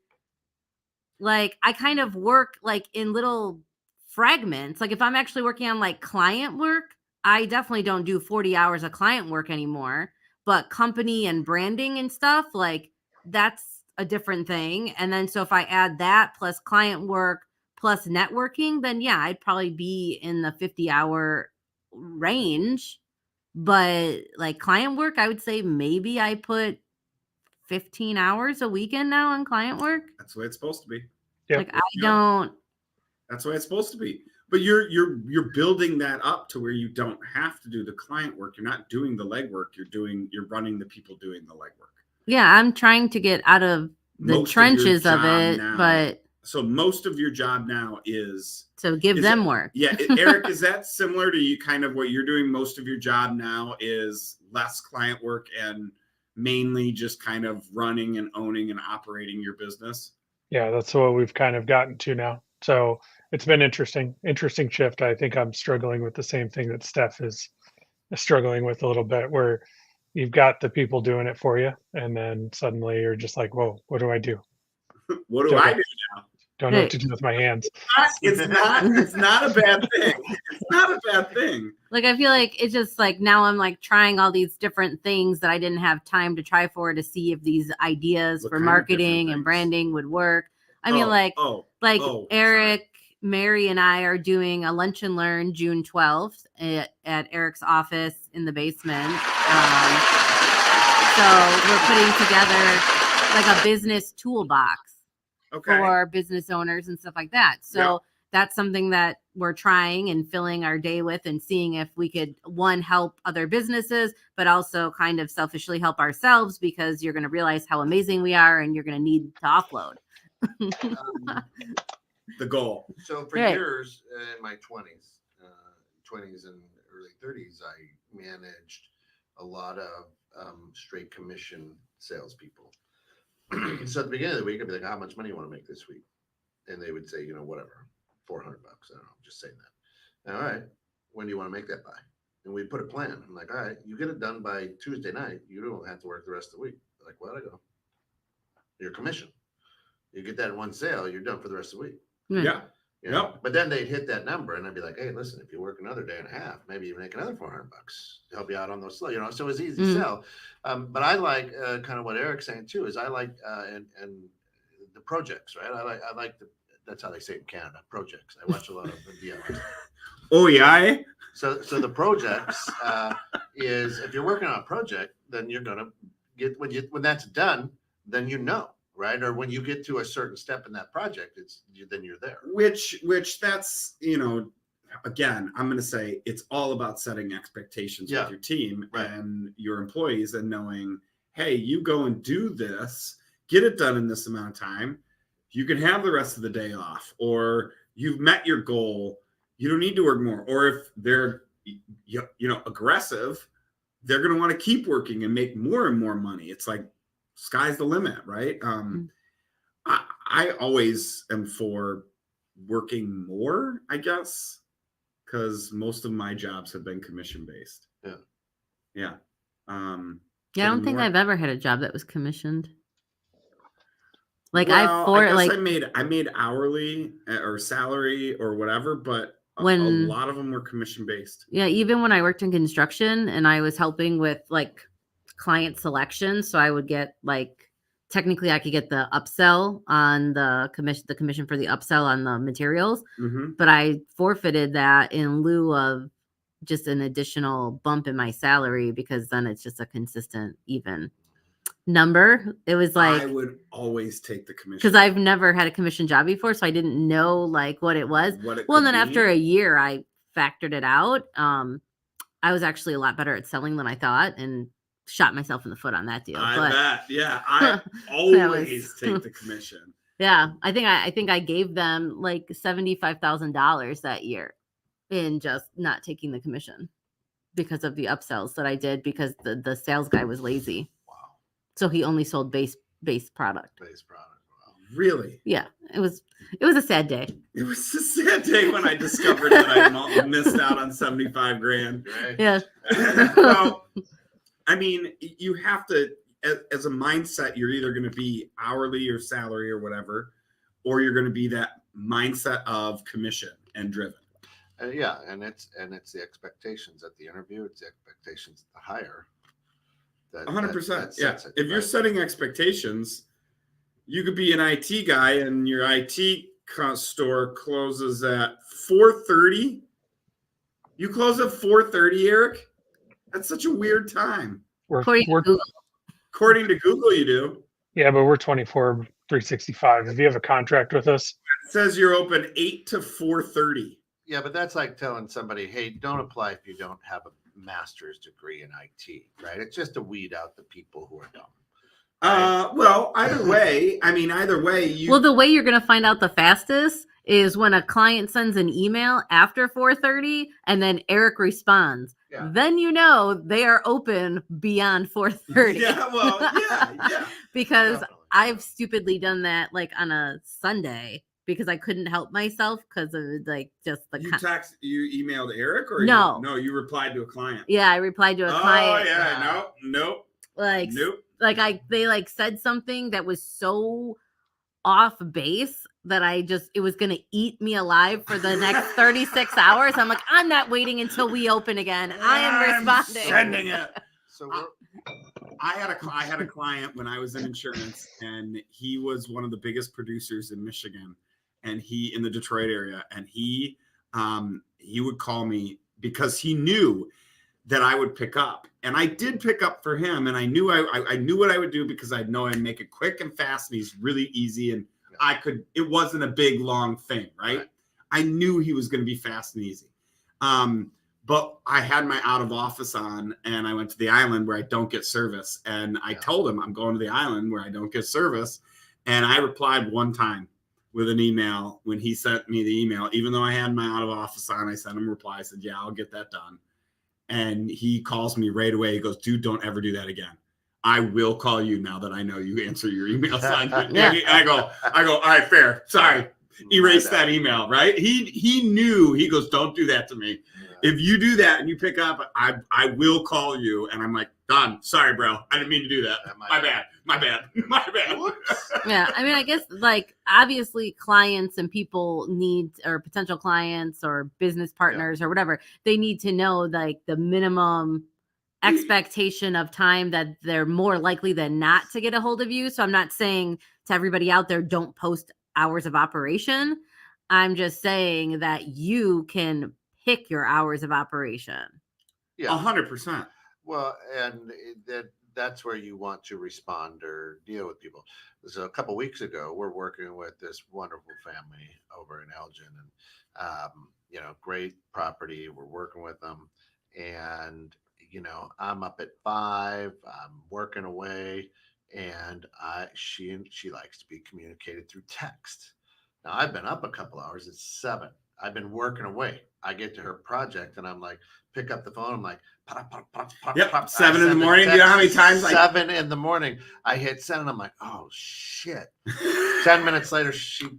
like, I kind of work like in little fragments. Like if I'm actually working on like client work, I definitely don't do 40 hours of client work anymore. But company and branding and stuff, like that's a different thing. And then so if I add that plus client work plus networking, then yeah, I'd probably be in the 50-hour range. But like client work, I would say maybe I put 15 hours a weekend now on client work. That's the way it's supposed to be. Yep. Like I don't. That's the way it's supposed to be. But you're building that up to where you don't have to do the client work. You're not doing the legwork. You're running the people doing the legwork. Yeah, I'm trying to get out of the Most trenches your of job it, now- but So most of your job now is so give Is them it- work. yeah. Eric, is that similar to you? Kind of what you're doing. Most of your job now is less client work and mainly just kind of running and owning and operating your business. Yeah, that's what we've kind of gotten to now. So it's been interesting shift. I think I'm struggling with the same thing that Steph is struggling with a little bit, where you've got the people doing it for you, and then suddenly you're just like, whoa, what do I do? What do I do? Don't know what to do with my hands. It's not a bad thing. It's not a bad thing. Like I feel like it's just like now I'm like trying all these different things that I didn't have time to try for to see if these ideas What for kind of different marketing and things? branding would work. I mean, like sorry. Eric, Mary, and I are doing a lunch and learn June 12th at Eric's office in the basement. So we're putting together like a business toolbox for business owners and stuff like that. So that's something that we're trying and filling our day with and seeing if we could, one, help other businesses, but also kind of selfishly help ourselves, because you're going to realize how amazing we are and you're going to need to offload. The goal. So for Right. years in my 20s and early 30s, I managed a lot of straight commission salespeople. So at the beginning of the week, I'd be like, how much money you want to make this week? And they would say, whatever, $400. I don't know, just saying that. All right, when do you want to make that by? And we put a plan. I'm like, all right, you get it done by Tuesday night. You don't have to work the rest of the week. They're like, where'd I go? Your commission. You get that in one sale, you're done for the rest of the week. Yeah. Yep. But then they'd hit that number, and I'd be like, "Hey, listen, if you work another day and a half, maybe you make another $400 to help you out on those slow." So it's easy to sell. But I like kind of what Eric's saying too. Is I like and the projects, right? I like that's how they say it in Canada, projects. I watch a lot of the DIY. Oh yeah. So the projects is if you're working on a project, then you're gonna get when that's done, then right? Or when you get to a certain step in that project, then you're there. Which that's, again, I'm going to say it's all about setting expectations with your team and your employees and knowing, hey, you go and do this, get it done in this amount of time. You can have the rest of the day off, or you've met your goal. You don't need to work more. Or if they're, aggressive, they're going to want to keep working and make more and more money. It's like, sky's the limit, right? I always am for working more, I guess, because most of my jobs have been commission based. Yeah. I don't think I've ever had a job that was commissioned. Like I made hourly or salary or whatever, but a lot of them were commission based. Yeah, even when I worked in construction and I was helping with like client selection, so I would get like technically I could get the upsell on the commission for the upsell on the materials, but I forfeited that in lieu of just an additional bump in my salary, because then it's just a consistent even number. It was like I would always take the commission because I've never had a commission job before, so I didn't know like what it was. Then after a year I factored it out. I was actually a lot better at selling than I thought, and shot myself in the foot on that deal. I but bet. Yeah, I That always was- take the commission. yeah, I think I gave them like $75,000 that year in just not taking the commission because of the upsells that I did, because the sales guy was lazy. Wow. So he only sold base product. Base product. Wow. Really? Yeah, it was a sad day. It was a sad day when I discovered that I missed out on 75 grand. Right? Yeah. Well, I mean, you have to, as a mindset, you're either going to be hourly or salary or whatever, or you're going to be that mindset of commission and driven. Yeah, and it's the expectations at the interview. It's the expectations at the hire. 100%. Yeah. If you're setting expectations, you could be an IT guy and your IT store closes at 4:30. You close at 4:30, Eric? That's such a weird time. According to Google. According to Google, you do. Yeah, but we're 24/365. If you have a contract with us, It says you're open 8 to 4:30. Yeah, but that's like telling somebody, hey, don't apply if you don't have a master's degree in IT, right? It's just to weed out the people who are dumb. Well, either way, you. Well, the way you're going to find out the fastest is when a client sends an email after 4:30 and then Eric responds. Yeah. Then you know they are open beyond 4:30. Yeah, well, yeah. Because Definitely. I've stupidly done that like on a Sunday because I couldn't help myself because of like just the You emailed Eric or No. you replied to a client. yeah, I replied to a client. Oh yeah, nope. Like they like said something that was so off base that it was gonna eat me alive for the next 36 hours. I'm like, I'm not waiting until we open again. I am responding. Sending it. So I had a client when I was in insurance, and he was one of the biggest producers in Michigan, and in the Detroit area, and he would call me because he knew that I would pick up, and I did pick up for him, and I knew I knew what I would do because I know I'd make it quick and fast, and he's really easy, and it wasn't a big long thing, right? I knew he was going to be fast and easy. But I had my out of office on, and I went to the island where I don't get service. And I told him I'm going to the island where I don't get service. And I replied one time with an email when he sent me the email. Even though I had my out of office on, I sent him a reply. I said, yeah, I'll get that done. And he calls me right away. He goes, dude, don't ever do that again. I will call you now that I know you answer your emails. Yeah. I go, all right, fair. Sorry. Erase that email, right? He knew. He goes, don't do that to me. If you do that and you pick up, I will call you. And I'm like, done. Sorry, bro. I didn't mean to do that. My bad. Yeah, I mean, I guess like obviously clients and people need, or potential clients or business partners or whatever, they need to know like the minimum expectation of time that they're more likely than not to get a hold of you. So I'm not saying to everybody out there, don't post hours of operation. I'm just saying that you can pick your hours of operation. Yeah, 100%. well, and that's where you want to respond or deal with people. So a couple of weeks ago, we're working with this wonderful family over in Elgin, and great property. We're working with them, and I'm up at 5. I'm working away, and she likes to be communicated through text. Now I've been up a couple hours. It's 7. I've been working away. I get to her project, and I'm like, pick up the phone. I'm like, pop, pop, pop, pop, Yep. pop. 7 in the morning. You know how many times 7 in the morning. I hit send, and I'm like, oh shit. 10 minutes later, she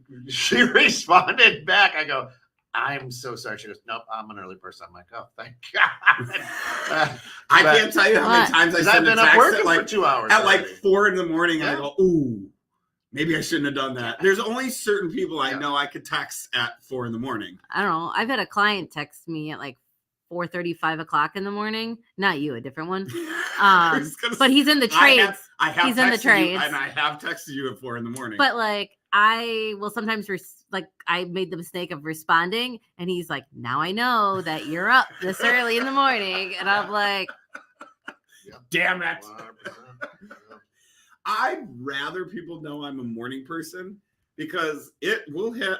responded back. I go, I'm so sorry. She goes, nope, I'm an early person. I'm like, oh, thank God. I can't tell you how many times I I've sent a been up text working at like for 2 hours. at like already. 4 in the morning. And I Yeah. go, ooh, maybe I shouldn't have done that. There's only certain people I know I could text at 4 in the morning. I don't know. I've had a client text me at like 4:30, 5 o'clock in the morning. Not you, a different one. But he's in the trades. I have He's in the texted you, trades. and I have texted you at 4 in the morning. But like I will sometimes I made the mistake of responding, and he's like, now I know that you're up this early in the morning. And I'm like, damn it. 100%. I'd rather people know I'm a morning person because it will hit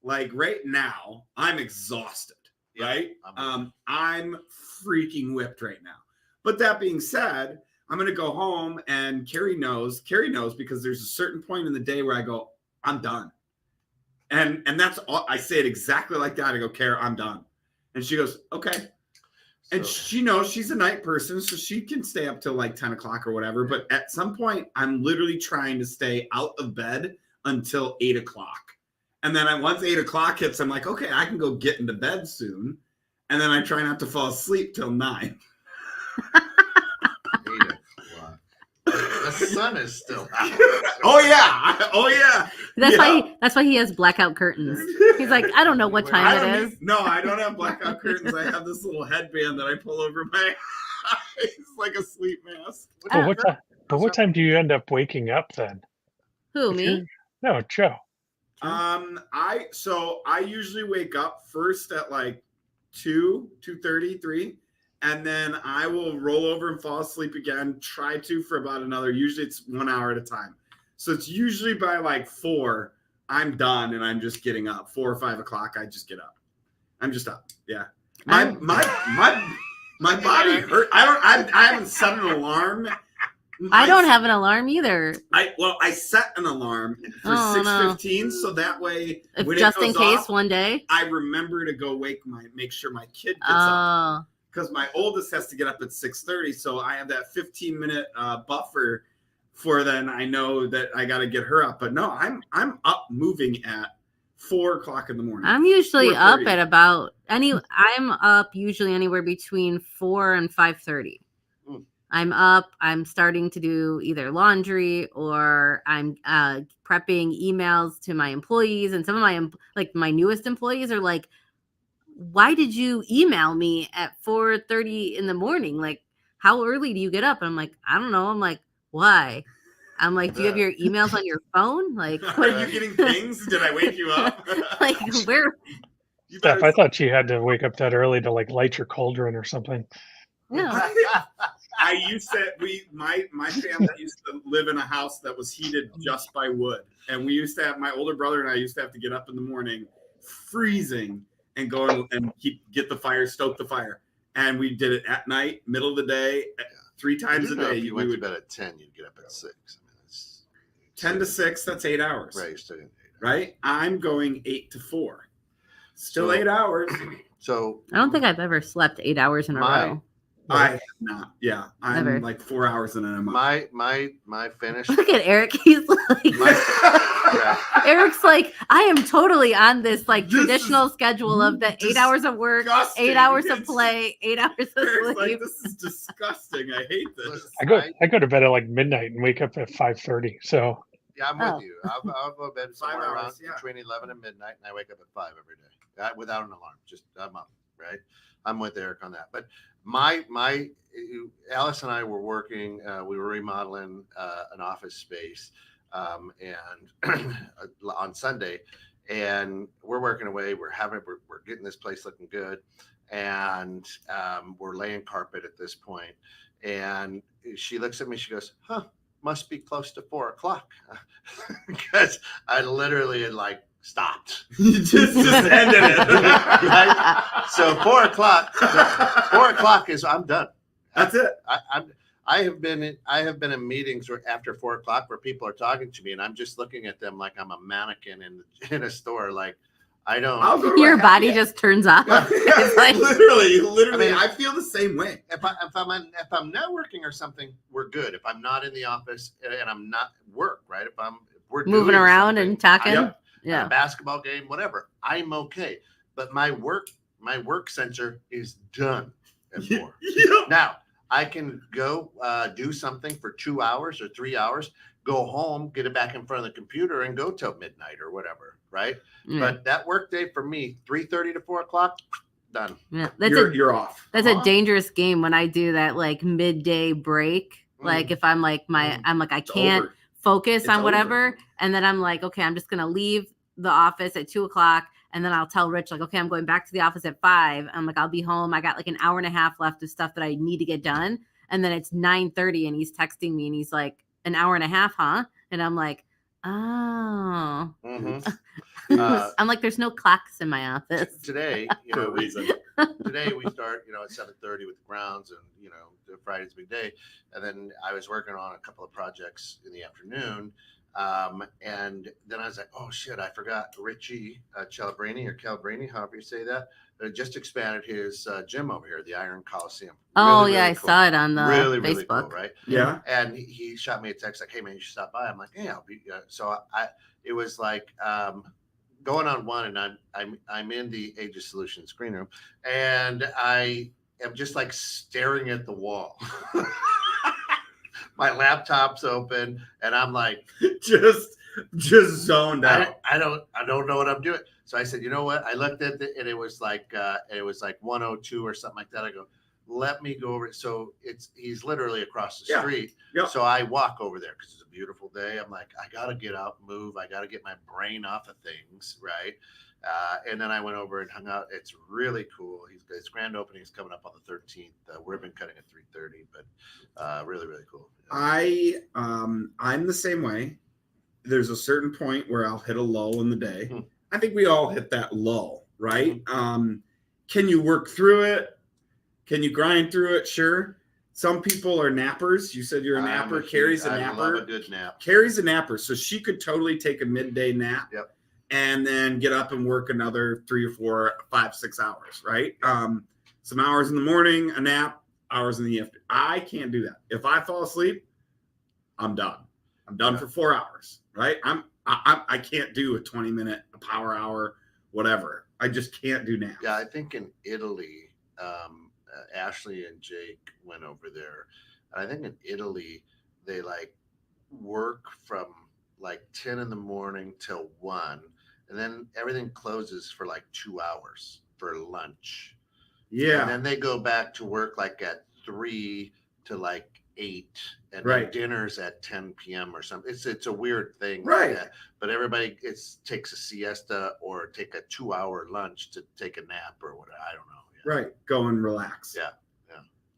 like right now. I'm exhausted. Yeah, right? I'm I'm freaking whipped right now. But that being said, I'm going to go home, and Carrie knows because there's a certain point in the day where I go, I'm done. And that's all. I say it exactly like that. I go, Carrie, I'm done. And she goes, okay. And So- she knows she's a night person, so she can stay up till like 10 o'clock or whatever. But at some point, I'm literally trying to stay out of bed until 8 o'clock. And then once 8 o'clock hits, I'm like, okay, I can go get into bed soon. And then I try not to fall asleep till 9. 8 o'clock. The sun is still out. Oh yeah. That's why he has blackout curtains. He's like, I don't know what I time don't it is. I don't have blackout curtains. I have this little headband that I pull over my eyes like a sleep mask. But what time do you end up waking up then? Who, If me? you're- No, Joe. I usually wake up first at like 2:30, 3, and then I will roll over and fall asleep again. Try to for about another. Usually it's 1 hour at a time. So it's usually by like 4, I'm done and I'm just getting up. 4 or 5 o'clock, I just get up. I'm just up. Yeah. My body hurt. I haven't set an alarm. I don't have an alarm either. I set an alarm for 6:15, so that way If when just it in goes case off, one day. I remember to go make sure my kid gets up, Oh, because my oldest has to get up at 6:30, so I have that 15-minute buffer for then I know that I got to get her up. But no, I'm up moving at 4 o'clock in the morning. I'm usually up 4:30. at about I'm up usually anywhere between 4 and 5:30. Mm. I'm up. I'm starting to do either laundry or I'm prepping emails to my employees. And some of my newest employees are like, "Why did you email me at 4:30 in the morning? Like, how early do you get up?" And I'm like, "I don't know." I'm like, "Why?" I'm like, "Do you have your emails on your phone? Like, Are you getting pings? Did I wake you up? like where?" You Steph, better I thought you had to wake up that early to like light your cauldron or something. Yeah. I used to my family used to live in a house that was heated just by wood, and we used to have my older brother and I used to have to get up in the morning, freezing, and go and get the fire, stoke the fire, and we did it at night, middle of the day, 3 times a day. If you went to bed at 10, you'd get up at 6. I mean, that's 10 to 6. That's 8 hours. right. You're still getting 8 hours. Right. I'm going 8 to 4. Still So- 8 hours. So I don't think I've ever slept 8 hours in a row. I have not. Yeah, I'm Never. like 4 hours and then I'm up. my finish. Look at Eric. He's like, Yeah. Eric's like, I am totally on this like This traditional schedule of the 8 hours of work, disgusting. 8 hours of It's- play, 8 hours of Eric's like, sleep. this is disgusting. I hate this. I go to bed at like midnight and wake up at 5:30. So Yeah, I'm Oh. with you. I'll go to bed 5 somewhere around hours, yeah. between 11 and midnight, and I wake up at 5 every day without an alarm. Just I'm up, right? I'm with Eric on that. But Alice and I were working. We were remodeling an office space, and on Sunday, and we're working away. We're getting this place looking good, and we're laying carpet at this point. And she looks at me. She goes, "Huh? Must be close to 4 o'clock," because I literally had like stopped. You just ended it. Right? So 4 o'clock. 4 o'clock is I'm done. That's it. I have been in meetings where after 4 o'clock where people are talking to me and I'm just looking at them like I'm a mannequin in a store. Like I don't. I'll go to Your a body happy- just turns off. Yeah, It's like- literally. I mean- I feel the same way. If I'm networking or something, we're good. If I'm not in the office and I'm not work, right? If we're Moving doing around something, and talking. Yep. Yeah. a basketball game, whatever, I'm okay. But my work sensor is done at 4. Yep. Now I can go do something for 2 hours or 3 hours, go home, get it back in front of the computer, and go till midnight or whatever, right? Yeah. But that work day for me, 3:30 to 4 o'clock, done. Yeah. You're off. That's Huh? a dangerous game when I do that like midday break. Like if I'm like I'm like I It's can't over. focus It's on over. whatever, and then I'm like, okay, I'm just gonna leave the office at 2 o'clock, and then I'll tell Rich like, okay, I'm going back to the office at 5. I'm like, I'll be home. I got like an hour and a half left of stuff that I need to get done, and then it's 9:30, and he's texting me, and he's like, an hour and a half, huh? And I'm like, oh. Mhm. I'm like, there's no clocks in my office. Today, For a reason. today we start, at 7:30 with the grounds, and Friday's a big day. And then I was working on a couple of projects in the afternoon. And then I was like, oh shit, I forgot Richie Calabrini, however you say that. Just expanded his gym over here, the Iron Coliseum. Oh, Really, yeah, really I cool. saw it on the really, Facebook. really cool, right? Yeah. And he shot me a text like, hey man, you should stop by. I'm like, yeah, I'll be. So it was like going on one, and I'm in the Aegis Solutions screen room, and I am just like staring at the wall. My laptop's open, and I'm like, just zoned out. I don't know what I'm doing. So I said, you know what? I looked at it, and it was like 102 or something like that. I go, let me go over. So he's literally across the street. Yeah. So I walk over there because it's a beautiful day. I'm like, I gotta get out, move. I gotta get my brain off of things, right? And then I went over and hung out. It's really cool. His grand opening is coming up on the 13th. Ribbon cutting at 3:30, but really, really cool. Yeah. I'm the same way. There's a certain point where I'll hit a lull in the day. I think we all hit that lull, right? Can you work through it? Can you grind through it? Sure. Some people are nappers. You said you're a napper. Carrie's a napper. I love a good nap. Carrie's a napper, so she could totally take a midday nap. Yep. And then get up and work another 3 or 4, 5, 6 hours, right? Some hours in the morning, a nap, hours in the afternoon. I can't do that. If I fall asleep, I'm done. I'm done for 4 hours, right? I can't do a 20-minute, a power hour, whatever. I just can't do naps. Yeah, I think in Italy, Ashley and Jake went over there. And I think in Italy, they like work from like 10 in the morning till 1, and then everything closes for like 2 hours for lunch. Yeah. And then they go back to work like at 3 to like 8, and Right. then dinner's at 10 p.m. or something. It's a weird thing. Right. Like that. But everybody takes a siesta or take a 2-hour lunch to take a nap or whatever. I don't know. Yeah. Right. Go and relax. Yeah.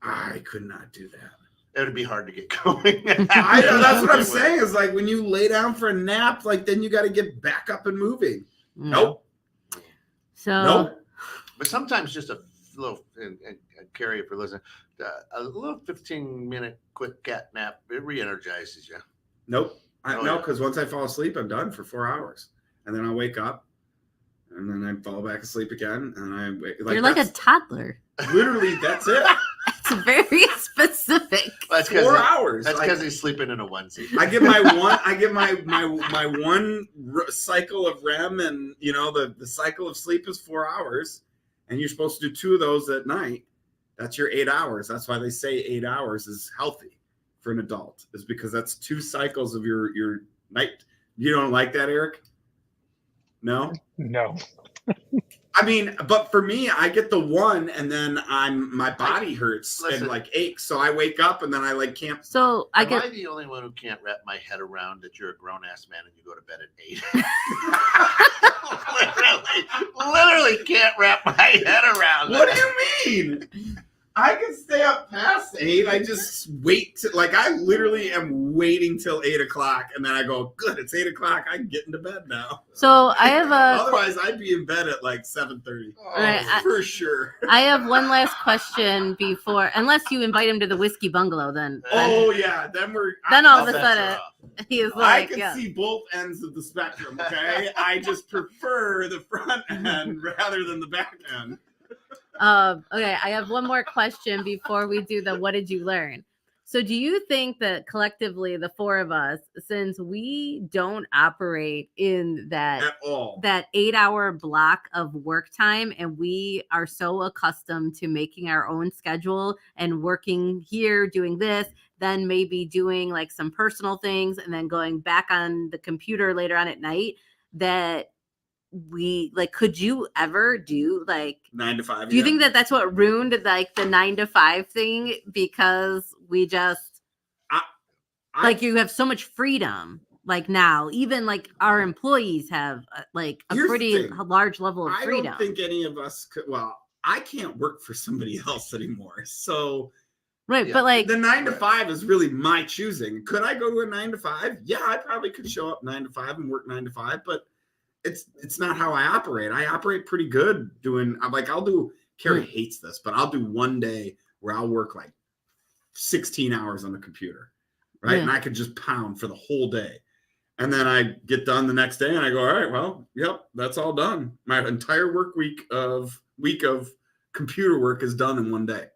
I could not do that. It would be hard to get going. I know, that's what I'm saying. Is like when you lay down for a nap, like then you got to get back up and moving. Nope. So Nope. But sometimes just a little, and Carrie, if you're listening, a little 15-minute quick cat nap, it re-energizes you. Nope. Oh, No, yeah. because once I fall asleep, I'm done for 4 hours, and then I wake up, and then I fall back asleep again, and I like you're like a that's- toddler. literally that's it. It's very specific. That's 4 hours. That's Like, because he's sleeping in a onesie. I get my one. I get my one cycle of REM, and the cycle of sleep is 4 hours, and you're supposed to do 2 of those at night. That's your 8 hours. That's why they say 8 hours is healthy for an adult, is because that's 2 cycles of your night. You don't like that, Eric? No. No. I mean, but for me, I get the 1, and then my body hurts Listen. and like aches, so I wake up and then I like can't. So I Am get I the only one who can't wrap my head around that you're a grown-ass man and you go to bed at 8? literally can't wrap my head around What that. do you mean? I can stay up past 8. I just wait. I literally am waiting till 8 o'clock, and then I go, good, it's 8 o'clock. I can get into bed now. so I have a Otherwise, I'd be in bed at like 7:30 Right, for sure. I have one last question before, unless you invite him to the whiskey bungalow, then Oh yeah, then Then all of a Bets sudden- are off. he is I like, can yeah. see both ends of the spectrum. Okay, I just prefer the front end rather than the back end. Okay, I have one more question before we do the what did you learn? So do you think that collectively, the 4 of us, since we don't operate in At all. that 8-hour block of work time, and we are so accustomed to making our own schedule and working here, doing this, then maybe doing like some personal things and then going back on the computer later on at night, that we like, could you ever do like 9 to 5. do you think that that's what ruined like the 9 to 5 thing, because we just like you have so much freedom like now, even like our employees have like a Here's the pretty thing. large level of I freedom. don't think any of us could. Well, I can't work for somebody else anymore. So Right, Yeah. but like the 9 to 5 is really my choosing. Could I go to a 9 to 5? Yeah, I probably could show up 9 to 5 and work 9 to 5, but it's not how I operate. I operate pretty good doing. I'm like, I'll do Carrie hates this, but I'll do one day where I'll work like 16 hours on the computer, right? Yeah. And I could just pound for the whole day. And then I get done the next day and I go, all right, well, yep, that's all done. My entire week of computer work is done in one day,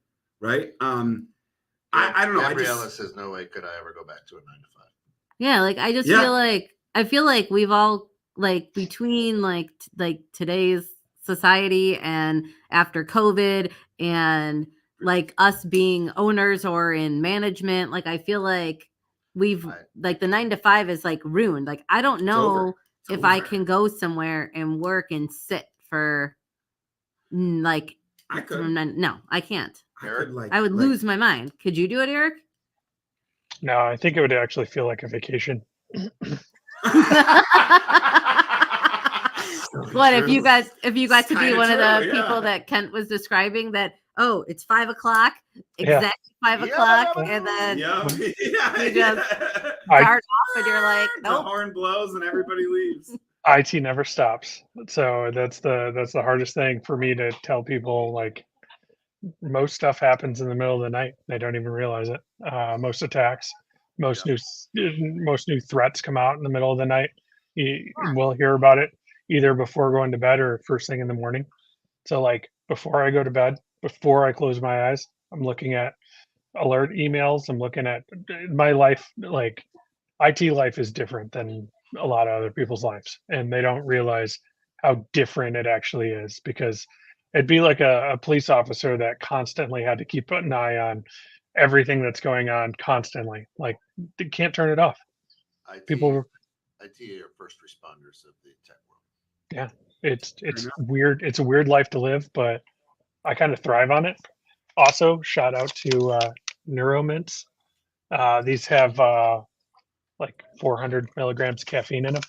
right? I don't know. Gabriella says, no way could I ever go back to a 9 to 5. Yeah, like I feel like we've all like between like today's society and after COVID and like us being owners or in management, like I feel like we've like the 9 to 5 is like ruined. Like I don't know if I can go somewhere and work and sit for like I could. No, I can't. I would lose my mind. Could you do it, Eric? No, I think it would actually feel like a vacation. What if you got to be one of the true, people that Kent was describing that, oh, it's 5 o'clock, Yeah. exactly 5 o'clock, and then you just start off and you're like, the nope. horn blows and everybody leaves. IT never stops. So that's the hardest thing for me to tell people. Like most stuff happens in the middle of the night. They don't even realize it. Most attacks, most new threats come out in the middle of the night. We'll hear about it either before going to bed or first thing in the morning. So like before I go to bed, before I close my eyes, I'm looking at alert emails. I'm looking at my life. Like IT life is different than a lot of other people's lives, and they don't realize how different it actually is, because it'd be like a police officer that constantly had to keep an eye on everything that's going on constantly. Like they can't turn it off. IT are first responders of the tech world. Yeah, it's weird. It's a weird life to live, but I kind of thrive on it. Also, shout out to Neuromints. These have like 400 milligrams of caffeine in them,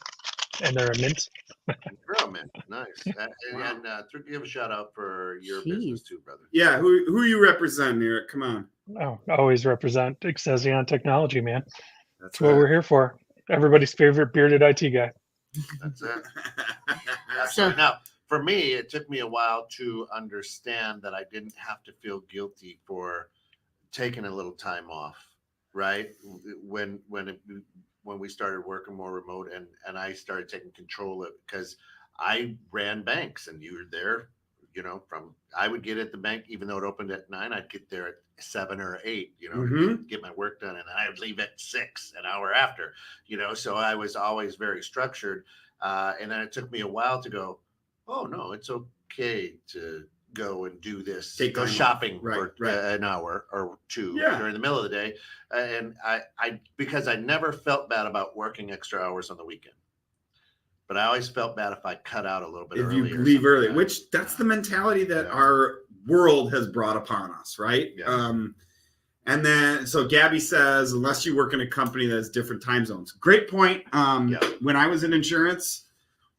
and they're a mint. Neuromint, nice. And give a shout out for your business too, brother. Yeah, who you represent, Eric? Come on. Oh, always represent Excelsior Technology, man. That's what we're here for. Everybody's favorite bearded IT guy. That's it. Absolutely. Now, for me, it took me a while to understand that I didn't have to feel guilty for taking a little time off, right? When we started working more remote and I started taking control of it, because I ran banks and you were there, I would get at the bank, even though it opened at 9, I'd get there at 7 or 8, to get my work done. And then I would leave at 6, an hour after, so I was always very structured. And then it took me a while to go, oh no, it's okay to go and do this, go shopping for an hour or two during the middle of the day. And I because I never felt bad about working extra hours on the weekend. But I always felt bad if I cut out a little bit early. If you leave early, which that's the mentality that our world has brought upon us, right? Yeah. And then, so Gabby says, unless you work in a company that has different time zones. Great point. When I was in insurance,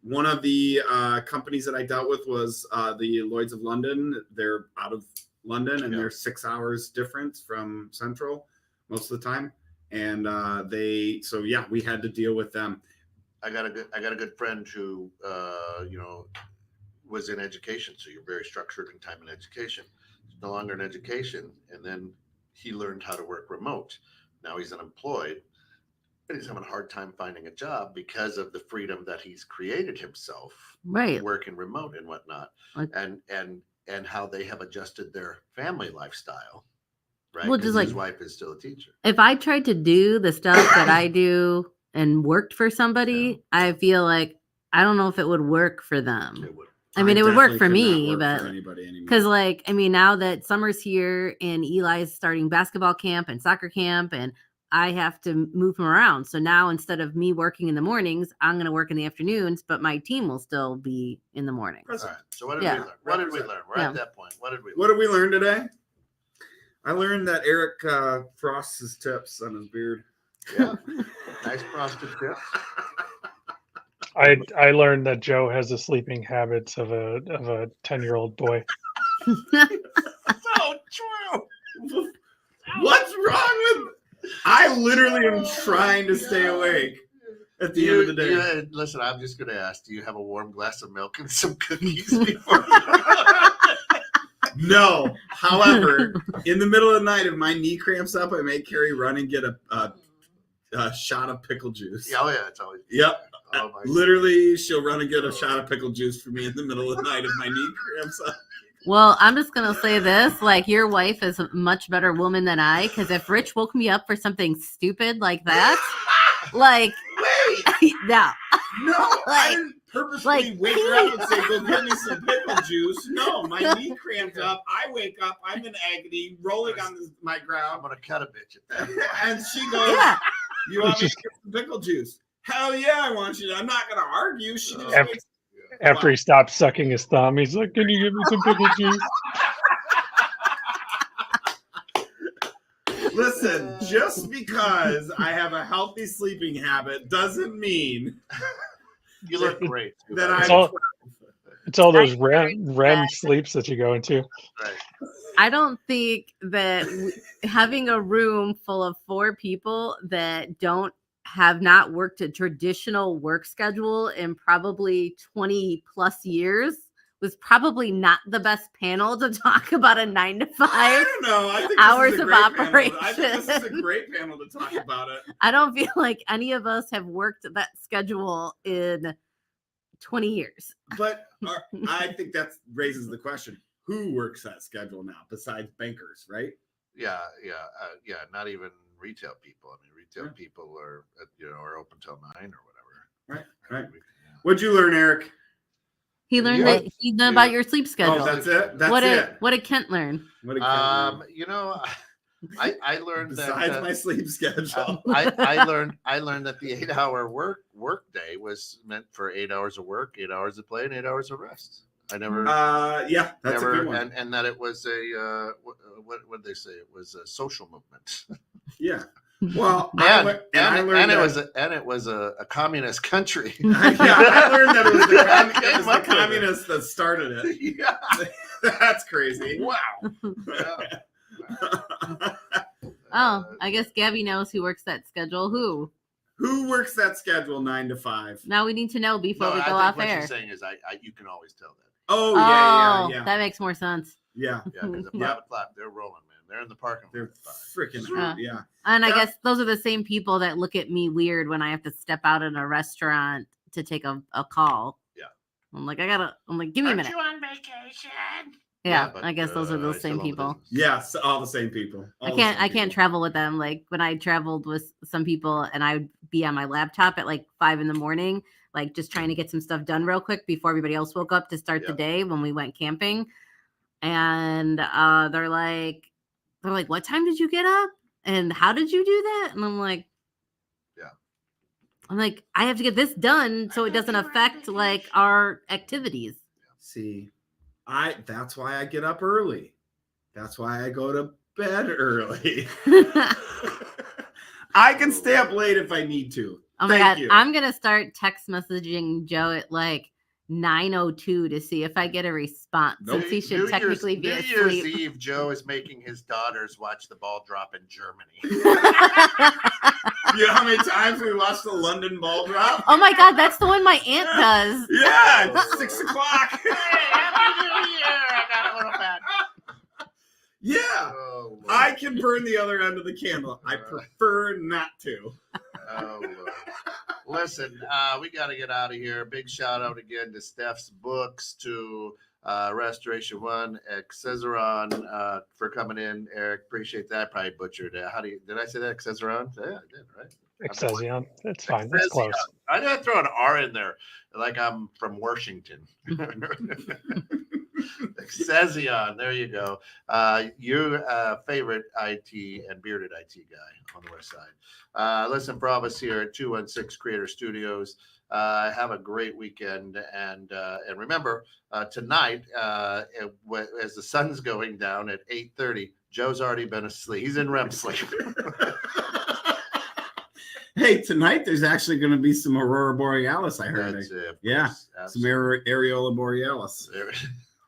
one of the companies that I dealt with was the Lloyd's of London. They're out of London, and they're 6 hours difference from Central most of the time. And we had to deal with them. I got a good friend who was in education, so you're very structured in time in education. He's no longer in education, and then he learned how to work remote. Now he's unemployed, but he's having a hard time finding a job because of the freedom that he's created himself, working remote and whatnot, and how they have adjusted their family lifestyle. Right, well, just his wife is still a teacher. If I tried to do the stuff that I do and worked for somebody, I feel like I don't know if it would work for them. It would. I mean, it would work for me, but because now that summer's here and Eli's starting basketball camp and soccer camp, and I have to move him around. So now instead of me working in the mornings, I'm going to work in the afternoons, but my team will still be in the mornings. All right. So what did we learn? What did we learn? We're at that point. What did we learn today? I learned that Eric frosts his tips on his beard. Yeah, nice frosted tip. I learned that Joe has the sleeping habits of a 10-year-old boy. So true. What's wrong with? I literally am trying to stay awake at the end of the day. Listen, I'm just going to ask: do you have a warm glass of milk and some cookies before? No. However, in the middle of the night, if my knee cramps up, I make Carrie run and get a shot of pickle juice. Oh yeah, it's always. Yep. Oh my Literally, she'll run and get a shot of pickle juice for me in the middle of the night if my knee cramps up. Well, I'm just going to say this. Like, your wife is a much better woman than I, because if Rich woke me up for something stupid like that, like, Wait, no. no, I didn't purposely like, wake her up and say, go get me some pickle juice. No, my knee cramped up. I wake up, I'm in agony, rolling on my I'm ground. gonna cut a bitch at that. And she goes, Yeah. you want me to get some pickle juice? Hell yeah, I want you to. I'm not going to argue. She just After- wakes After he stopped sucking his thumb, he's like, "Can you give me some pickle juice?" Listen, just because I have a healthy sleeping habit doesn't mean You look great. Too, that by the It's I'm. way. all, it's all those REM sleeps that you go into. Right. I don't think that having a room full of 4 people that have not worked a traditional work schedule in probably 20 plus years was probably not the best panel to talk about a 9 to 5. I don't know. I think hours this is a of great panel. I think this is a operation. great panel to talk about it. I don't feel like any of us have worked that schedule in 20 years. But I think that raises the question: who works that schedule now besides bankers, right? Yeah. Not even retail people. I mean, retail Yeah. people are are open till 9 or whatever. Right. What'd you learn, Eric? He learned Yeah. that he knew about your sleep schedule. Oh, that's it. That's what it. What did Kent learn? What did Kevin learn? I learned Besides that my sleep schedule. I learned that the 8-hour work day was meant for 8 hours of work, 8 hours of play, and 8 hours of rest. I never Yeah, that's a good one. and that it was a what did they say? It was a social movement. Yeah. Well, And I learned it was a communist country. I learned that it was the Came up with it. communists that started it. Yeah. That's crazy. Wow. Oh, I guess Gabby knows who works that schedule. Who works that schedule 9 to 5? Now we need to know before we I go think off what air. she's saying is you can always tell that. Oh, yeah. That makes more sense. Yeah. Yeah, because at 5 o'clock they're rolling, man. They're in the parking lot. They're at 5. freaking Uh, yeah. And I Yeah. guess those are the same people that look at me weird when I have to step out in a restaurant to take a call. Yeah. I'm like, give me a minute. You on vacation? Yeah, but, I guess those are I those still same own the people. business. Yes, all the same people. I can't travel with them. Like when I traveled with some people and I would be on my laptop at like 5 a.m, like just trying to get some stuff done real quick before everybody else woke up to start the day when we went camping. And they're like, what time did you get up? And how did you do that? And I'm like, I have to get this done so it doesn't affect like our activities. See, that's why I get up early. That's why I go to bed early. I can stay up late if I need to. Oh my Thank God. you. I'm going to start text messaging Joe at like 9:02 to see if I get a response since he should technically be New asleep. Year's Eve, Joe is making his daughters watch the ball drop in Germany. You know how many times we watched the London ball drop? Oh my God, that's the one my aunt does. Yeah, it's 6 o'clock. Hey, Happy New Year! I got a little bad. Yeah, Oh, Lord. I can burn the other end of the candle. I prefer not to. Oh, Lord. Listen, we got to get out of here. Big shout out again to Steph's Books, to Restoration One, Exceseron for coming in. Eric, appreciate that. Probably butchered it. Did I say that? Exceseron? Yeah, I did, right? Excelsior. That's fine. That's close. I did throw an R in there, like I'm from Washington. Excesion, there you go. Your favorite IT and bearded IT guy on the west side. Listen, for all of us here at 216 Creator Studios, have a great weekend. And remember, tonight, as the sun's going down at 8:30, Joe's already been asleep. He's in REM sleep. Hey, tonight there's actually going to be some Aurora Borealis, I heard. That's it. Yeah, some Areola Borealis.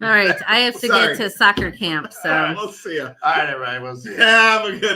All right, I have to Sorry. get to soccer camp. All right, So we'll see you. All right, everybody. We'll see you. Have a good night.